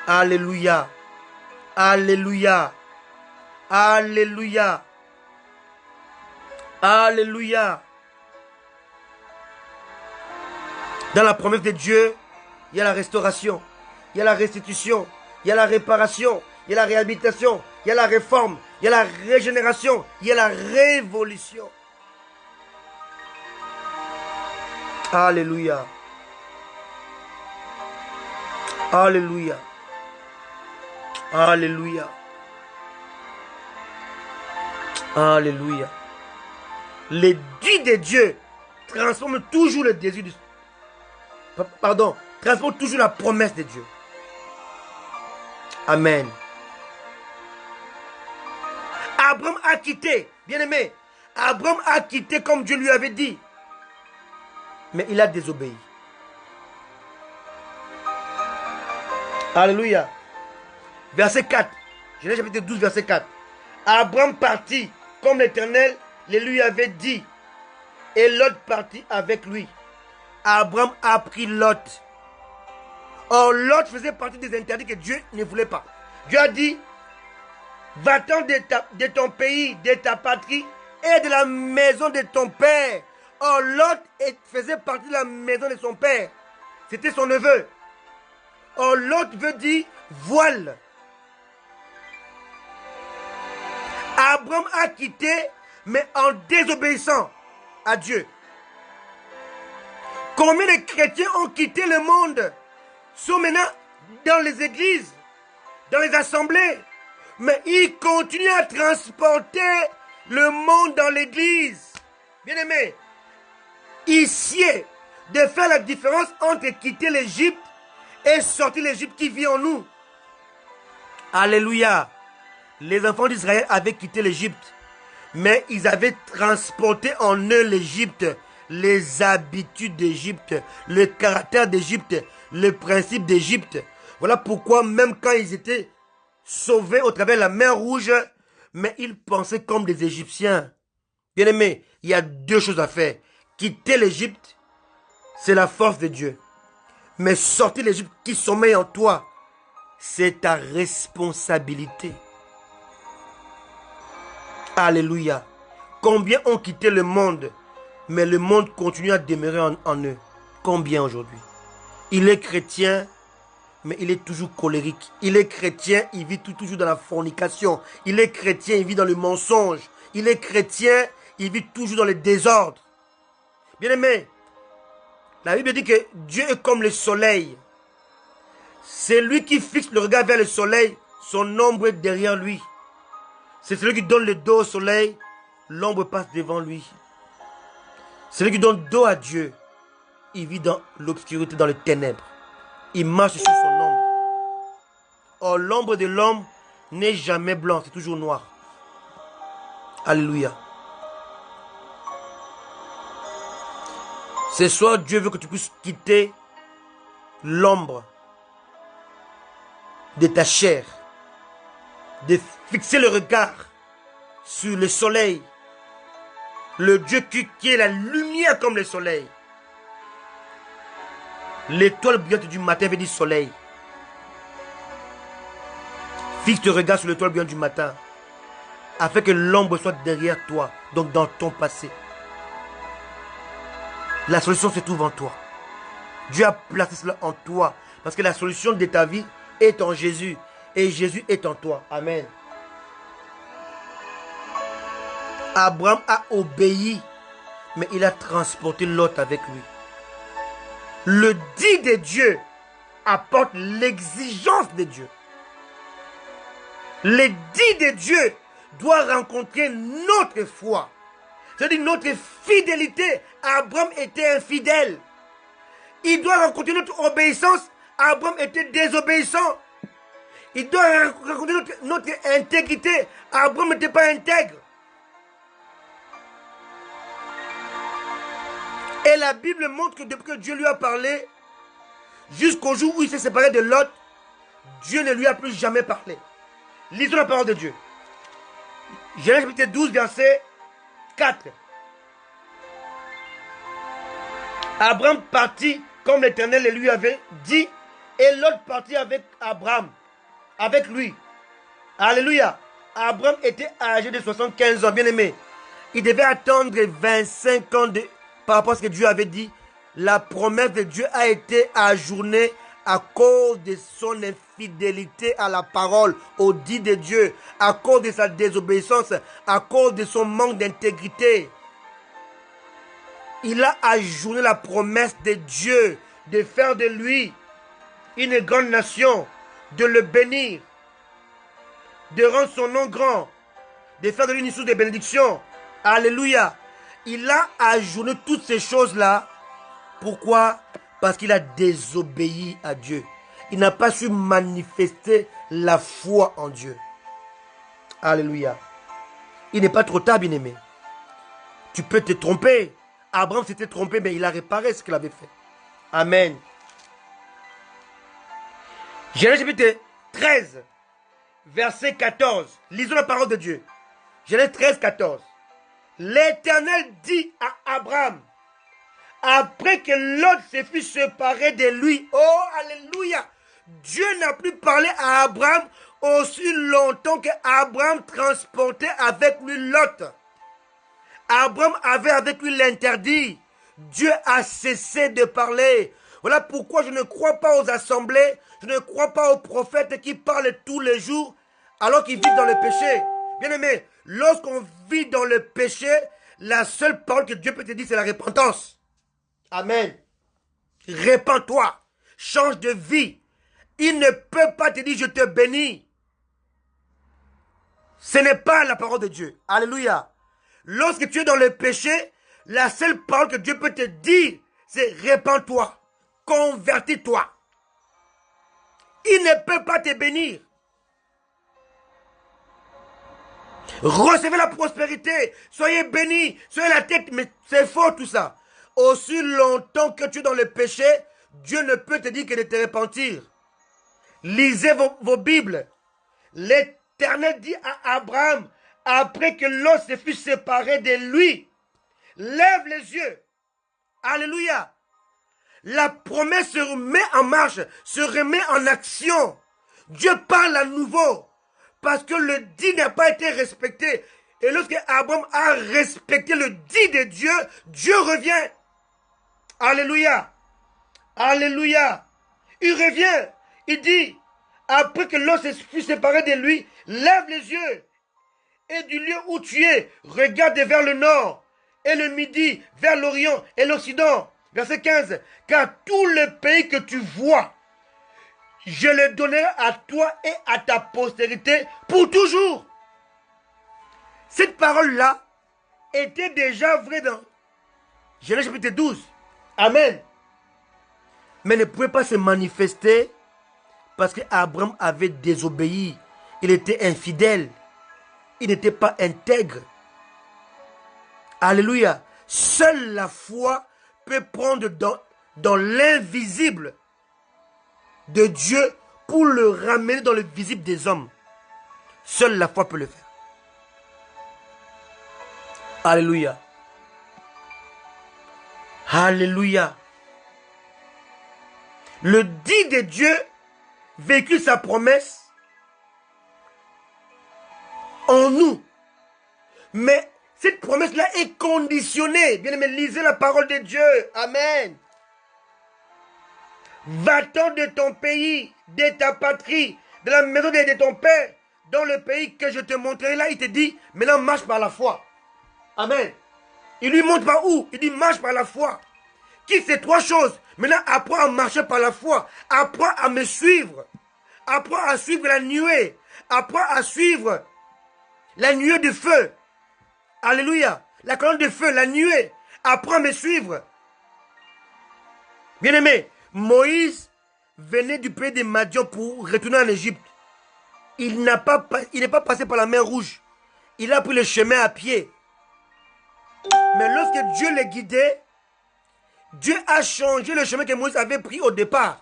Alléluia. Alléluia. Alléluia. Alléluia. Dans la promesse de Dieu, il y a la restauration, il y a la restitution, il y a la réparation, il y a la réhabilitation, il y a la réforme, il y a la régénération, il y a la révolution. Alléluia. Alléluia. Alléluia. Alléluia. Les dits de Dieu transforment toujours le désir du... Pardon, transforment toujours la promesse de Dieu. Amen. Abraham a quitté, bien aimé. Abraham a quitté comme Dieu lui avait dit. Mais il a désobéi. Alléluia. Verset 4. Genèse chapitre 12, verset 4. Abraham partit comme l'Éternel le lui avait dit. Et Lot partit avec lui. Abraham a pris Lot. Or, Lot faisait partie des interdits que Dieu ne voulait pas. Dieu a dit, va-t'en de ton pays, de ta patrie et de la maison de ton père. Or, Lot faisait partie de la maison de son père. C'était son neveu. Or, Lot veut dire voile. Abraham a quitté, mais en désobéissant à Dieu. Combien de chrétiens ont quitté le monde, sont maintenant dans les églises, dans les assemblées, mais ils continuent à transporter le monde dans l'église. Bien aimé, ici, de faire la différence entre quitter l'Égypte et sortir l'Égypte qui vit en nous. Alléluia. Les enfants d'Israël avaient quitté l'Égypte, mais ils avaient transporté en eux l'Égypte, les habitudes d'Égypte, le caractère d'Égypte, le principe d'Égypte. Voilà pourquoi même quand ils étaient sauvés au travers de la mer Rouge, mais ils pensaient comme des Égyptiens. Bien aimé, il y a deux choses à faire. Quitter l'Égypte, c'est la force de Dieu. Mais sortir l'Égypte qui sommeille en toi, c'est ta responsabilité. Alléluia. Combien ont quitté le monde, mais le monde continue à demeurer en eux. Combien aujourd'hui? Il est chrétien, mais il est toujours colérique. Il est chrétien, il vit toujours dans la fornication. Il est chrétien, il vit dans le mensonge. Il est chrétien, il vit toujours dans le désordre. Bien aimé, la Bible dit que Dieu est comme le soleil. C'est lui qui fixe le regard vers le soleil, son ombre est derrière lui. C'est celui qui donne le dos au soleil, l'ombre passe devant lui. Celui qui donne dos à Dieu, il vit dans l'obscurité, dans les ténèbres. Il marche sur son ombre. Or, l'ombre de l'homme n'est jamais blanc, c'est toujours noir. Alléluia. Ce soir, Dieu veut que tu puisses quitter l'ombre de ta chair, de fixer le regard sur le soleil, le Dieu qui est la lumière comme le soleil. L'étoile brillante du matin veut dire soleil. Fixe le regard sur l'étoile brillante du matin, afin que l'ombre soit derrière toi, donc dans ton passé. La solution se trouve en toi. Dieu a placé cela en toi, parce que la solution de ta vie est en Jésus. Et Jésus est en toi. Amen. Abraham a obéi, mais il a transporté Lot avec lui. Le dit de Dieu apporte l'exigence de Dieu. Le dit de Dieu doit rencontrer notre foi. C'est-à-dire notre fidélité. Abraham était infidèle. Il doit rencontrer notre obéissance. Abraham était désobéissant. Il doit rencontrer notre intégrité. Abraham n'était pas intègre. Et la Bible montre que depuis que Dieu lui a parlé, jusqu'au jour où il s'est séparé de Lot, Dieu ne lui a plus jamais parlé. Lisons la parole de Dieu. Genèse chapitre 12, verset 4. Abraham partit comme l'Éternel le lui avait dit, et Lot partit avec Abraham, avec lui. Alléluia. Abraham était âgé de 75 ans, bien aimé. Il devait attendre 25 ans par rapport à ce que Dieu avait dit. La promesse de Dieu a été ajournée à cause de son infidélité à la parole, au dit de Dieu, à cause de sa désobéissance, à cause de son manque d'intégrité. il a ajourné la promesse de Dieu de faire de lui une grande nation, de le bénir, de rendre son nom grand, de faire de lui une source de bénédiction. Alléluia. Il a ajourné toutes ces choses-là. Pourquoi? Parce qu'il a désobéi à Dieu. Il n'a pas su manifester la foi en Dieu. Alléluia. Il n'est pas trop tard, bien-aimé. Tu peux te tromper. Abraham s'était trompé, mais il a réparé ce qu'il avait fait. Amen. Genèse chapitre 13, verset 14. Lisons la parole de Dieu. Genèse 13, 14. L'Éternel dit à Abraham, après que Lot se fut séparé de lui, oh, alléluia, Dieu n'a plus parlé à Abraham aussi longtemps que Abraham transportait avec lui Lot. Abraham avait avec lui l'interdit. Dieu a cessé de parler. Voilà pourquoi je ne crois pas aux assemblées, je ne crois pas aux prophètes qui parlent tous les jours alors qu'ils vivent dans le péché. Bien aimé, lorsqu'on vit dans le péché, la seule parole que Dieu peut te dire, c'est la repentance. Amen. Répands-toi, change de vie. Il ne peut pas te dire je te bénis. Ce n'est pas la parole de Dieu. Alléluia. Lorsque tu es dans le péché, la seule parole que Dieu peut te dire, c'est répands-toi, convertis-toi. Il ne peut pas te bénir. Recevez la prospérité, soyez bénis, soyez la tête, mais c'est faux tout ça. Aussi longtemps que tu es dans le péché, Dieu ne peut te dire que de te repentir. Lisez vos Bibles. L'Éternel dit à Abraham, après que Lot se fut séparé de lui, lève les yeux. Alléluia. La promesse se remet en marche, se remet en action. Dieu parle à nouveau. Parce que le dit n'a pas été respecté. Et lorsque Abraham a respecté le dit de Dieu, Dieu revient. Alléluia. Alléluia. Il revient. Il dit, après que Lot se fut séparé de lui, lève les yeux. Et du lieu où tu es, regarde vers le nord, et le midi, vers l'orient et l'occident. Verset 15. Car tout le pays que tu vois, je le donnerai à toi et à ta postérité pour toujours. Cette parole-là était déjà vraie dans Genèse chapitre 12. Amen. Mais ne pouvait pas se manifester parce qu'Abraham avait désobéi. Il était infidèle. Il n'était pas intègre. Alléluia. Seule la foi peut prendre dans l'invisible de Dieu pour le ramener dans le visible des hommes. Seule la foi peut le faire. Alléluia. Alléluia. Le dit de Dieu véhicule sa promesse en nous. Mais cette promesse-là est conditionnée. Bien aimé, lisez la parole de Dieu. Amen. Va-t'en de ton pays, de ta patrie, de la maison de ton père, dans le pays que je te montrerai. Là, il te dit, maintenant marche par la foi. Amen. Il lui montre par où? Il dit, marche par la foi. Quitte ces trois choses. Maintenant, apprends à marcher par la foi. Apprends à me suivre. Apprends à suivre la nuée. Apprends à suivre la nuée de feu. Alléluia. La colonne de feu, la nuée. Apprends à me suivre. Bien-aimé, Moïse venait du pays de Madian pour retourner en Égypte. Il n'est pas passé par la mer Rouge. Il a pris le chemin à pied. Mais lorsque Dieu les guidait, Dieu a changé le chemin que Moïse avait pris au départ.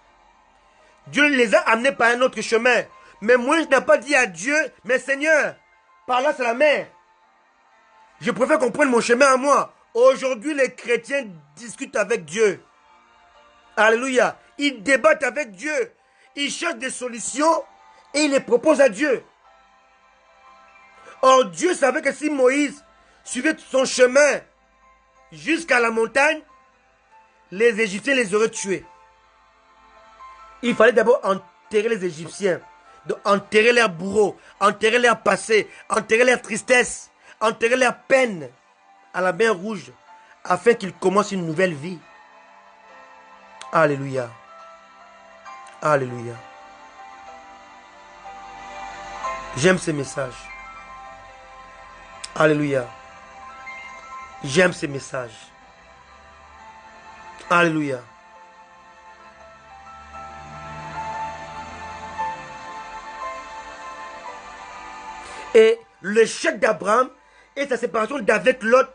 Dieu les a amenés par un autre chemin. Mais Moïse n'a pas dit à Dieu, mais Seigneur, par là c'est la mer. Je préfère qu'on prenne mon chemin à moi. Aujourd'hui, les chrétiens discutent avec Dieu. Alléluia. Ils débattent avec Dieu. Ils cherchent des solutions et ils les proposent à Dieu. Or, Dieu savait que si Moïse suivait son chemin jusqu'à la montagne, les Égyptiens les auraient tués. Il fallait d'abord enterrer les Égyptiens, enterrer leurs bourreaux, enterrer leur passé, enterrer leur tristesse, enterrer leur peine à la mer Rouge. afin qu'il commence une nouvelle vie. Alléluia. Alléluia. J'aime ces messages. Alléluia. J'aime ces messages. Alléluia. Et l'échec d'Abraham et sa séparation d'avec Lot,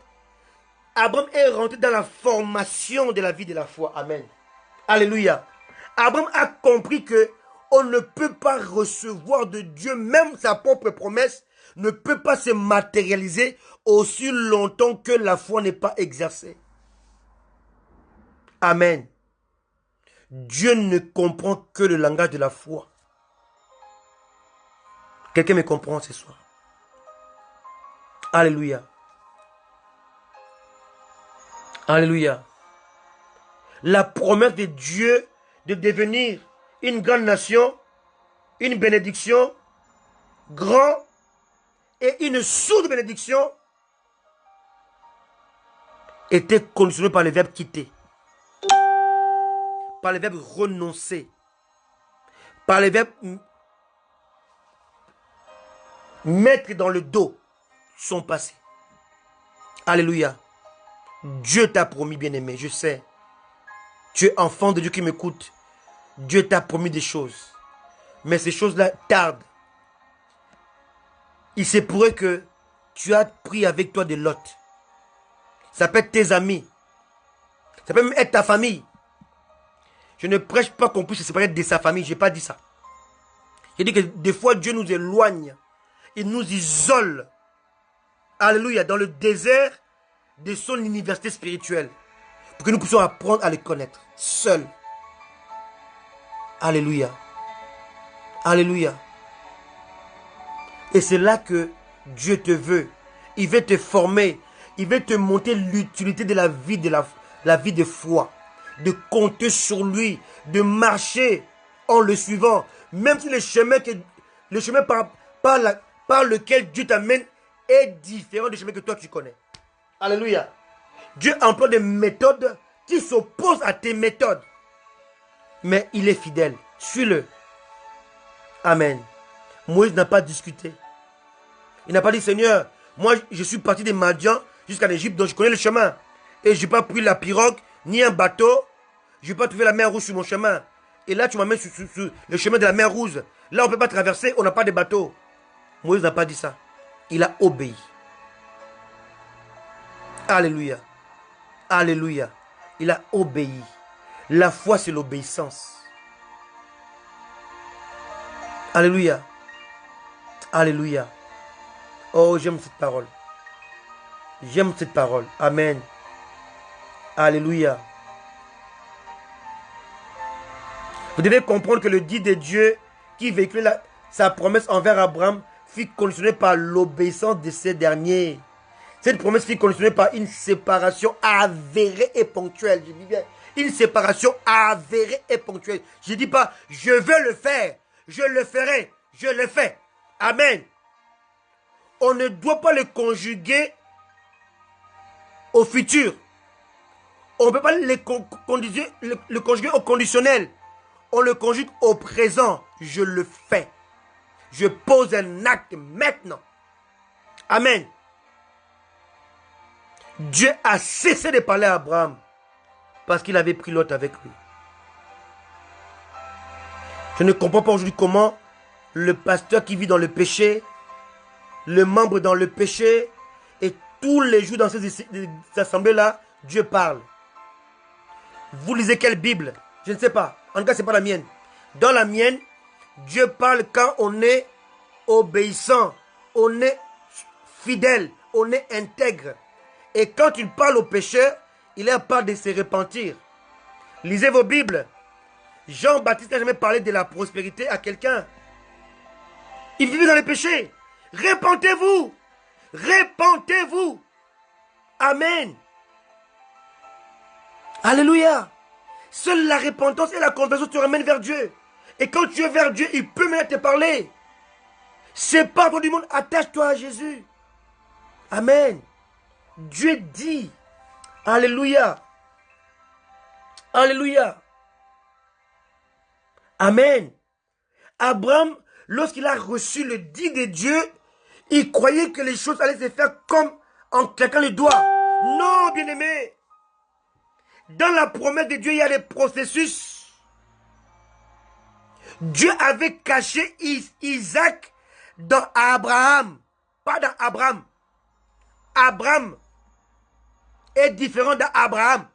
Abraham est rentré dans la formation de la vie de la foi. Amen. Alléluia. Abraham a compris que on ne peut pas recevoir de Dieu, même sa propre promesse ne peut pas se matérialiser aussi longtemps que la foi n'est pas exercée. Amen. Dieu ne comprend que le langage de la foi. Quelqu'un me comprend ce soir? Alléluia. Alléluia. La promesse de Dieu de devenir une grande nation, une bénédiction, grand et une sourde bénédiction était conditionnée par le verbe quitter, par le verbe renoncer, par le verbe mettre dans le dos son passé. Alléluia. Dieu t'a promis, bien-aimé, je sais. Tu es enfant de Dieu qui m'écoute. Dieu t'a promis des choses. Mais ces choses-là tardent. Il se pourrait que tu as pris avec toi des lots. Ça peut être tes amis. Ça peut même être ta famille. Je ne prêche pas qu'on puisse se séparer de sa famille. Je n'ai pas dit ça. J'ai dit que des fois Dieu nous éloigne. Il nous isole. Alléluia. Dans le désert de son université spirituelle. Pour que nous puissions apprendre à le connaître. Seul. Alléluia. Alléluia. Et c'est là que Dieu te veut. Il veut te former. Il veut te montrer l'utilité de la vie la vie de foi. De compter sur lui. De marcher en le suivant. Même si le chemin par lequel Dieu t'amène est différent du chemin que toi tu connais. Alléluia. Dieu emploie des méthodes qui s'opposent à tes méthodes. Mais il est fidèle. Suis-le. Amen. Moïse n'a pas discuté. Il n'a pas dit, Seigneur, moi je suis parti de Madian jusqu'à l'Égypte, donc je connais le chemin. Et je n'ai pas pris la pirogue, ni un bateau. Je n'ai pas trouvé la mer Rouge sur mon chemin. Et là, tu m'amènes sur le chemin de la mer Rouge. Là, on ne peut pas traverser, on n'a pas de bateau. Moïse n'a pas dit ça. Il a obéi. Alléluia. Alléluia. Il a obéi. La foi, c'est l'obéissance. Alléluia. Alléluia. Oh, j'aime cette parole. J'aime cette parole. Amen. Alléluia. Vous devez comprendre que le dit de Dieu qui véhiculait sa promesse envers Abraham fut conditionnée par l'obéissance de ces derniers. Cette promesse fut conditionnée par une séparation avérée et ponctuelle. Je dis bien, une séparation avérée et ponctuelle. Je ne dis pas, je veux le faire, je le ferai, je le fais. Amen. On ne doit pas le conjuguer au futur. On ne peut pas le conjuguer au conditionnel. On le conjugue au présent. Je le fais. Je pose un acte maintenant. Amen. Dieu a cessé de parler à Abraham parce qu'il avait pris Lot avec lui. Je ne comprends pas aujourd'hui comment le pasteur qui vit dans le péché, le membre dans le péché, et tous les jours dans ces assemblées-là, Dieu parle. Vous lisez quelle Bible? Je ne sais pas. En tout cas, ce n'est pas la mienne. Dans la mienne, Dieu parle quand on est obéissant, on est fidèle, on est intègre. Et quand il parle au pécheur, il a part de se repentir. Lisez vos Bibles. Jean-Baptiste n'a jamais parlé de la prospérité à quelqu'un. Il vivait dans le péché. Repentez-vous. Repentez-vous. Amen. Alléluia. Seule la repentance et la conversion te ramènent vers Dieu. Et quand tu es vers Dieu, il peut même te parler. Sépare-toi du monde, attache-toi à Jésus. Amen. Dieu dit Alléluia. Alléluia. Amen. Abraham, lorsqu'il a reçu le dit de Dieu, il croyait que les choses allaient se faire comme en claquant les doigts. Non, bien-aimé. Dans la promesse de Dieu, il y a des processus. Dieu avait caché Isaac dans Abraham, pas dans Abraham. Abraham est différent d'Abraham.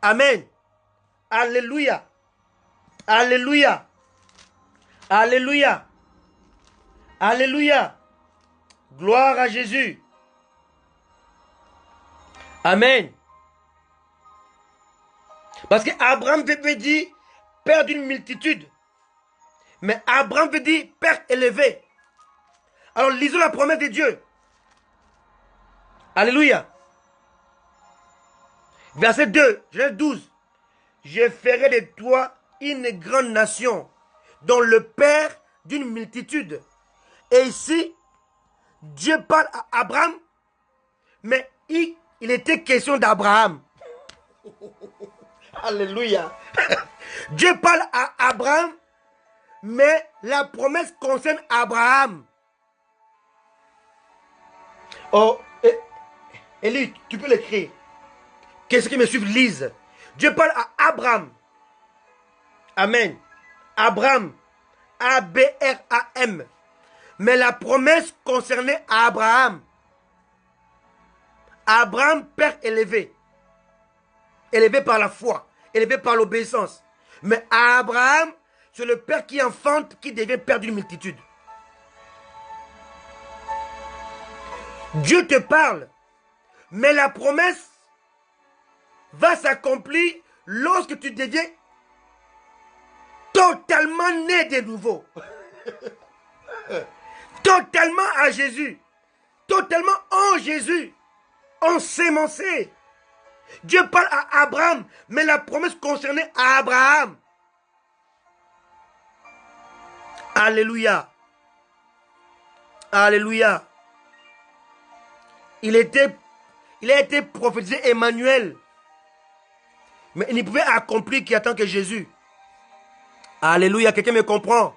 Amen. Alléluia. Alléluia. Alléluia. Alléluia. Gloire à Jésus. Amen. Parce que Abraham veut dire père d'une multitude. Mais Abraham veut dire père élevé. Alors lisons la promesse de Dieu. Alléluia. Verset 2, Genèse 12. Je ferai de toi une grande nation, dont le père d'une multitude. Et ici, Dieu parle à Abraham, mais il était question d'Abraham. Alléluia. Dieu parle à Abraham, mais la promesse concerne Abraham. Oh, Élie, tu peux l'écrire. Qu'est-ce qui me suit, lise. Dieu parle à Abraham. Amen. Abraham. A-B-R-A-M. Mais la promesse concernait Abraham. Abraham, père élevé. Élevé par la foi. Élevé par l'obéissance. Mais Abraham, c'est le père qui enfante, qui devient père d'une multitude. Dieu te parle. Mais la promesse va s'accomplir lorsque tu deviens totalement né de nouveau. Totalement à Jésus. Totalement en Jésus. Ensémencé. Dieu parle à Abraham, mais la promesse concernait Abraham. Alléluia. Alléluia. Il a été prophétisé Emmanuel. Mais il ne pouvait accomplir qu'il attend que Jésus. Alléluia, quelqu'un me comprend.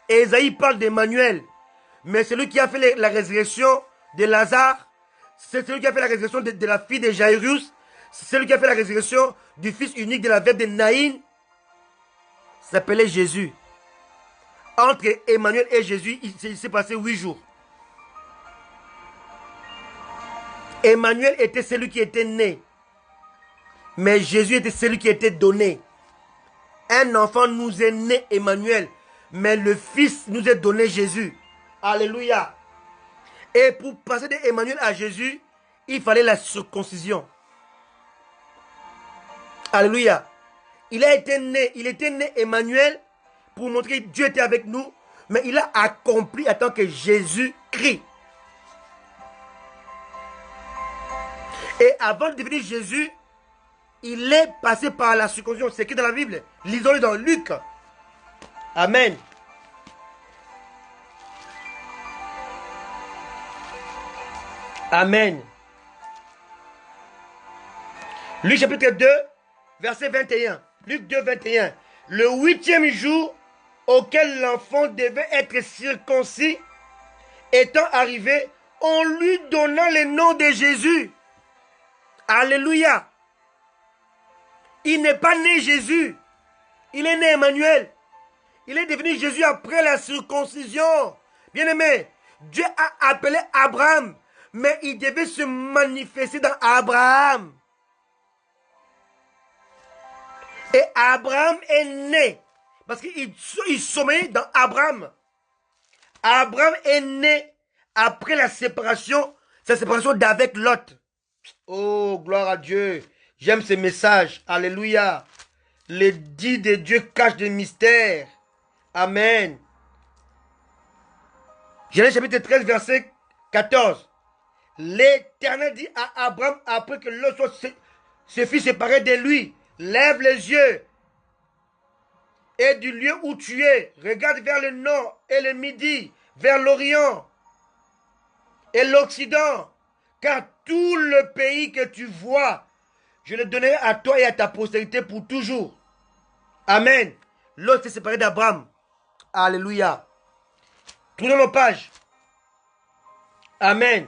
Ésaïe parle d'Emmanuel. Mais celui qui a fait la résurrection de Lazare, c'est celui qui a fait la résurrection de la fille de Jairus, c'est celui qui a fait la résurrection du fils unique de la veuve de Naïn, s'appelait Jésus. Entre Emmanuel et Jésus, il s'est passé 8 jours. Emmanuel était celui qui était né. Mais Jésus était celui qui était donné. Un enfant nous est né, Emmanuel. Mais le Fils nous est donné, Jésus. Alléluia. Et pour passer de Emmanuel à Jésus, il fallait la circoncision. Alléluia. Il était né Emmanuel pour montrer que Dieu était avec nous. Mais il a accompli en tant que Jésus-Christ. Et avant de devenir Jésus, il est passé par la circoncision. C'est écrit dans la Bible. Lisons-le dans Luc. Amen. Amen. Luc chapitre 2, verset 21. Luc 2, 21. Le 8e jour auquel l'enfant devait être circoncis étant arrivé, on lui donna le nom de Jésus. Alléluia. Il n'est pas né Jésus. Il est né Emmanuel. Il est devenu Jésus après la circoncision. Bien-aimé, Dieu a appelé Abraham, mais il devait se manifester dans Abraham. Et Abraham est né, parce qu'il sommeillait dans Abraham. Abraham est né après la séparation d'avec Lot. Oh, gloire à Dieu. J'aime ce message. Alléluia. Les dits de Dieu cachent des mystères. Amen. Genèse chapitre 13, verset 14. L'Éternel dit à Abraham, après que Lot se fut séparé de lui, lève les yeux et du lieu où tu es, regarde vers le nord et le midi, vers l'Orient et l'Occident, car tout le pays que tu vois, je le donnerai à toi et à ta postérité pour toujours. Amen. Lot s'est séparé d'Abraham. Alléluia. Tournons nos pages. Amen.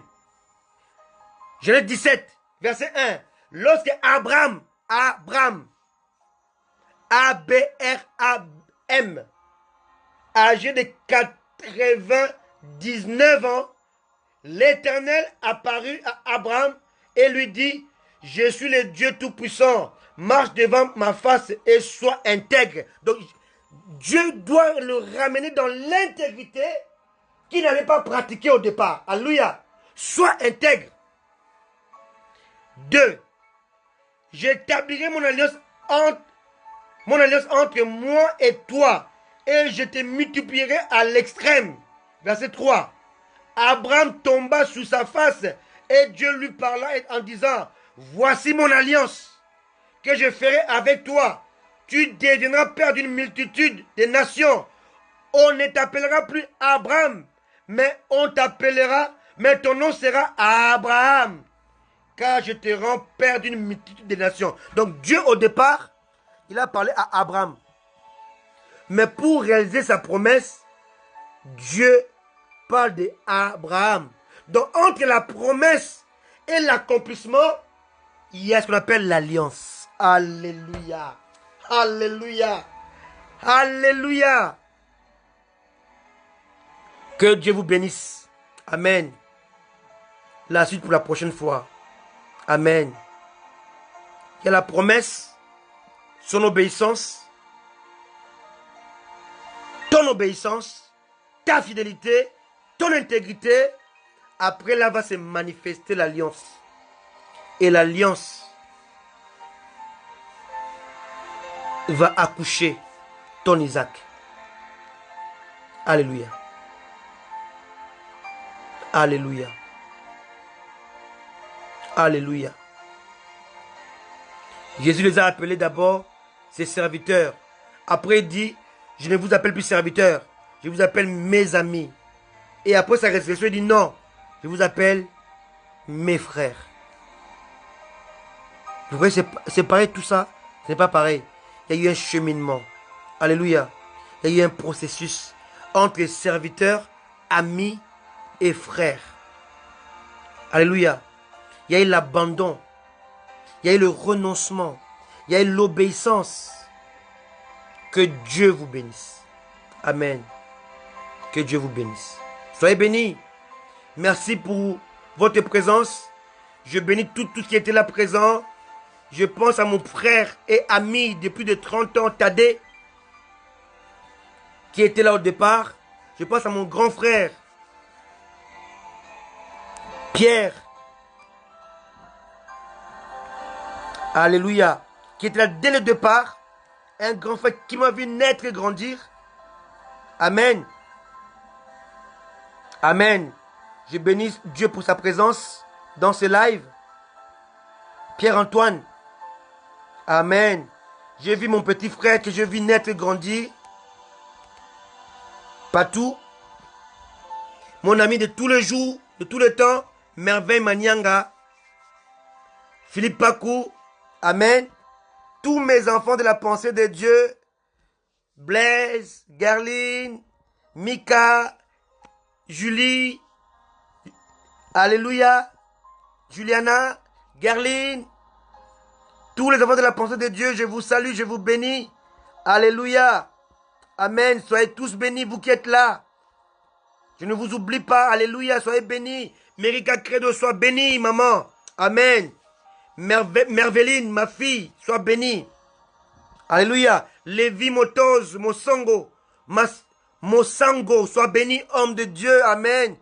Genèse 17, verset 1. Lorsque Abraham, A-B-R-A-M, âgé de 99 ans, l'Éternel apparut à Abraham et lui dit, je suis le Dieu Tout-Puissant, marche devant ma face et sois intègre. Donc, Dieu doit le ramener dans l'intégrité qu'il n'avait pas pratiquée au départ. Alléluia. Sois intègre. 2. J'établirai mon alliance entre moi et toi, et je te multiplierai à l'extrême. Verset 3. Abraham tomba sur sa face, et Dieu lui parla en disant, voici mon alliance que je ferai avec toi. Tu deviendras père d'une multitude de nations. On ne t'appellera plus Abraham, mais ton nom sera Abraham, car je te rends père d'une multitude de nations. Donc Dieu au départ, il a parlé à Abraham. Mais pour réaliser sa promesse, Dieu parle d'Abraham. Donc entre la promesse et l'accomplissement, il y a ce qu'on appelle l'alliance. Alléluia. Alléluia. Alléluia. Que Dieu vous bénisse. Amen. La suite pour la prochaine fois. Amen. Il y a la promesse, son obéissance, ton obéissance, ta fidélité, ton intégrité. Après là va se manifester l'alliance. Et l'alliance va accoucher ton Isaac. Alléluia. Alléluia. Alléluia. Jésus les a appelés d'abord ses serviteurs. Après il dit, je ne vous appelle plus serviteurs, je vous appelle mes amis. Et après sa résurrection, il dit non, je vous appelle mes frères. Vous voyez, c'est pareil tout ça, ce n'est pas pareil. Il y a eu un cheminement. Alléluia. Il y a eu un processus entre serviteurs, amis et frères. Alléluia. Il y a eu l'abandon. Il y a eu le renoncement. Il y a eu l'obéissance. Que Dieu vous bénisse. Amen. Que Dieu vous bénisse. Soyez bénis. Merci pour votre présence. Je bénis tout ce qui était là présent. Je pense à mon frère et ami de plus de 30 ans, Tadé, qui était là au départ. Je pense à mon grand frère, Pierre. Alléluia. Qui était là dès le départ. Un grand frère qui m'a vu naître et grandir. Amen. Amen. Je bénis Dieu pour sa présence dans ce live. Pierre-Antoine. Amen. J'ai vu mon petit frère que je vis naître et grandir. Patou. Mon ami de tous les jours, de tout le temps. Merveille Manianga. Philippe Pakou. Amen. Tous mes enfants de la pensée de Dieu. Blaise, Garline, Mika, Julie. Alléluia. Juliana, Garline. Tous les enfants de la pensée de Dieu, je vous salue, je vous bénis. Alléluia. Amen. Soyez tous bénis, vous qui êtes là. Je ne vous oublie pas. Alléluia. Soyez bénis. Mérika Credo, sois bénie, maman. Amen. Merveline, ma fille, sois bénie. Alléluia. Lévi Motoz, Mosango, sois béni, homme de Dieu. Amen.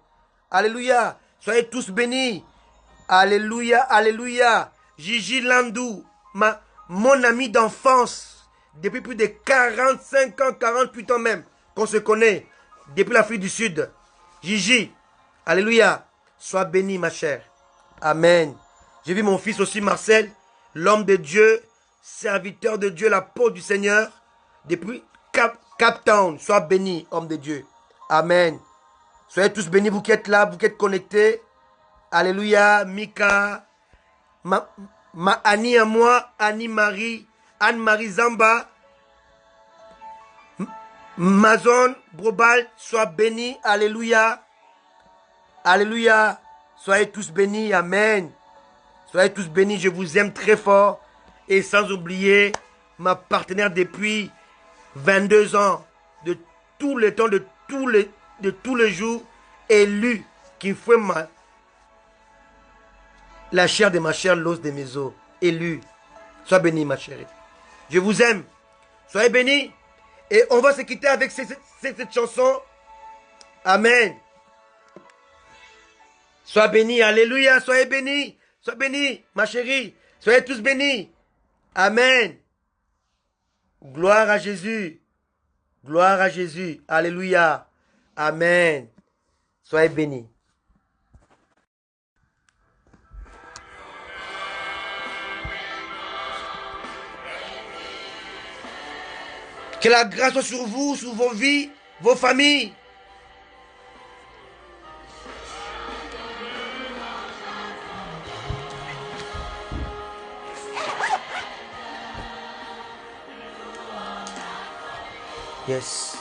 Alléluia. Soyez tous bénis. Alléluia, alléluia. Gigi Landou, mon ami d'enfance, depuis plus de 45 ans, 48 ans même, qu'on se connaît, depuis l'Afrique du Sud. Gigi, alléluia. Sois béni, ma chère. Amen. J'ai vu mon fils aussi, Marcel, l'homme de Dieu, serviteur de Dieu, l'apôtre du Seigneur, depuis Cap Town. Sois béni, homme de Dieu. Amen. Soyez tous bénis, vous qui êtes là, vous qui êtes connectés. Alléluia. Mika. Ma Annie à moi. Annie-Marie. Anne-Marie Zamba. Mazon Brobal. Sois béni. Alléluia. Alléluia. Soyez tous bénis. Amen. Soyez tous bénis. Je vous aime très fort. Et sans oublier ma partenaire depuis 22 ans. De tout le temps, de tous les jours. Élu. Qui fait la chair de ma chair, l'os de mes os. Élu. Sois béni, ma chérie. Je vous aime. Soyez bénis. Et on va se quitter avec cette chanson. Amen. Sois béni. Alléluia. Soyez bénis. Sois béni, ma chérie. Soyez tous bénis. Amen. Gloire à Jésus. Gloire à Jésus. Alléluia. Amen. Soyez bénis. Que la grâce soit sur vous, sur vos vies, vos familles. Yes.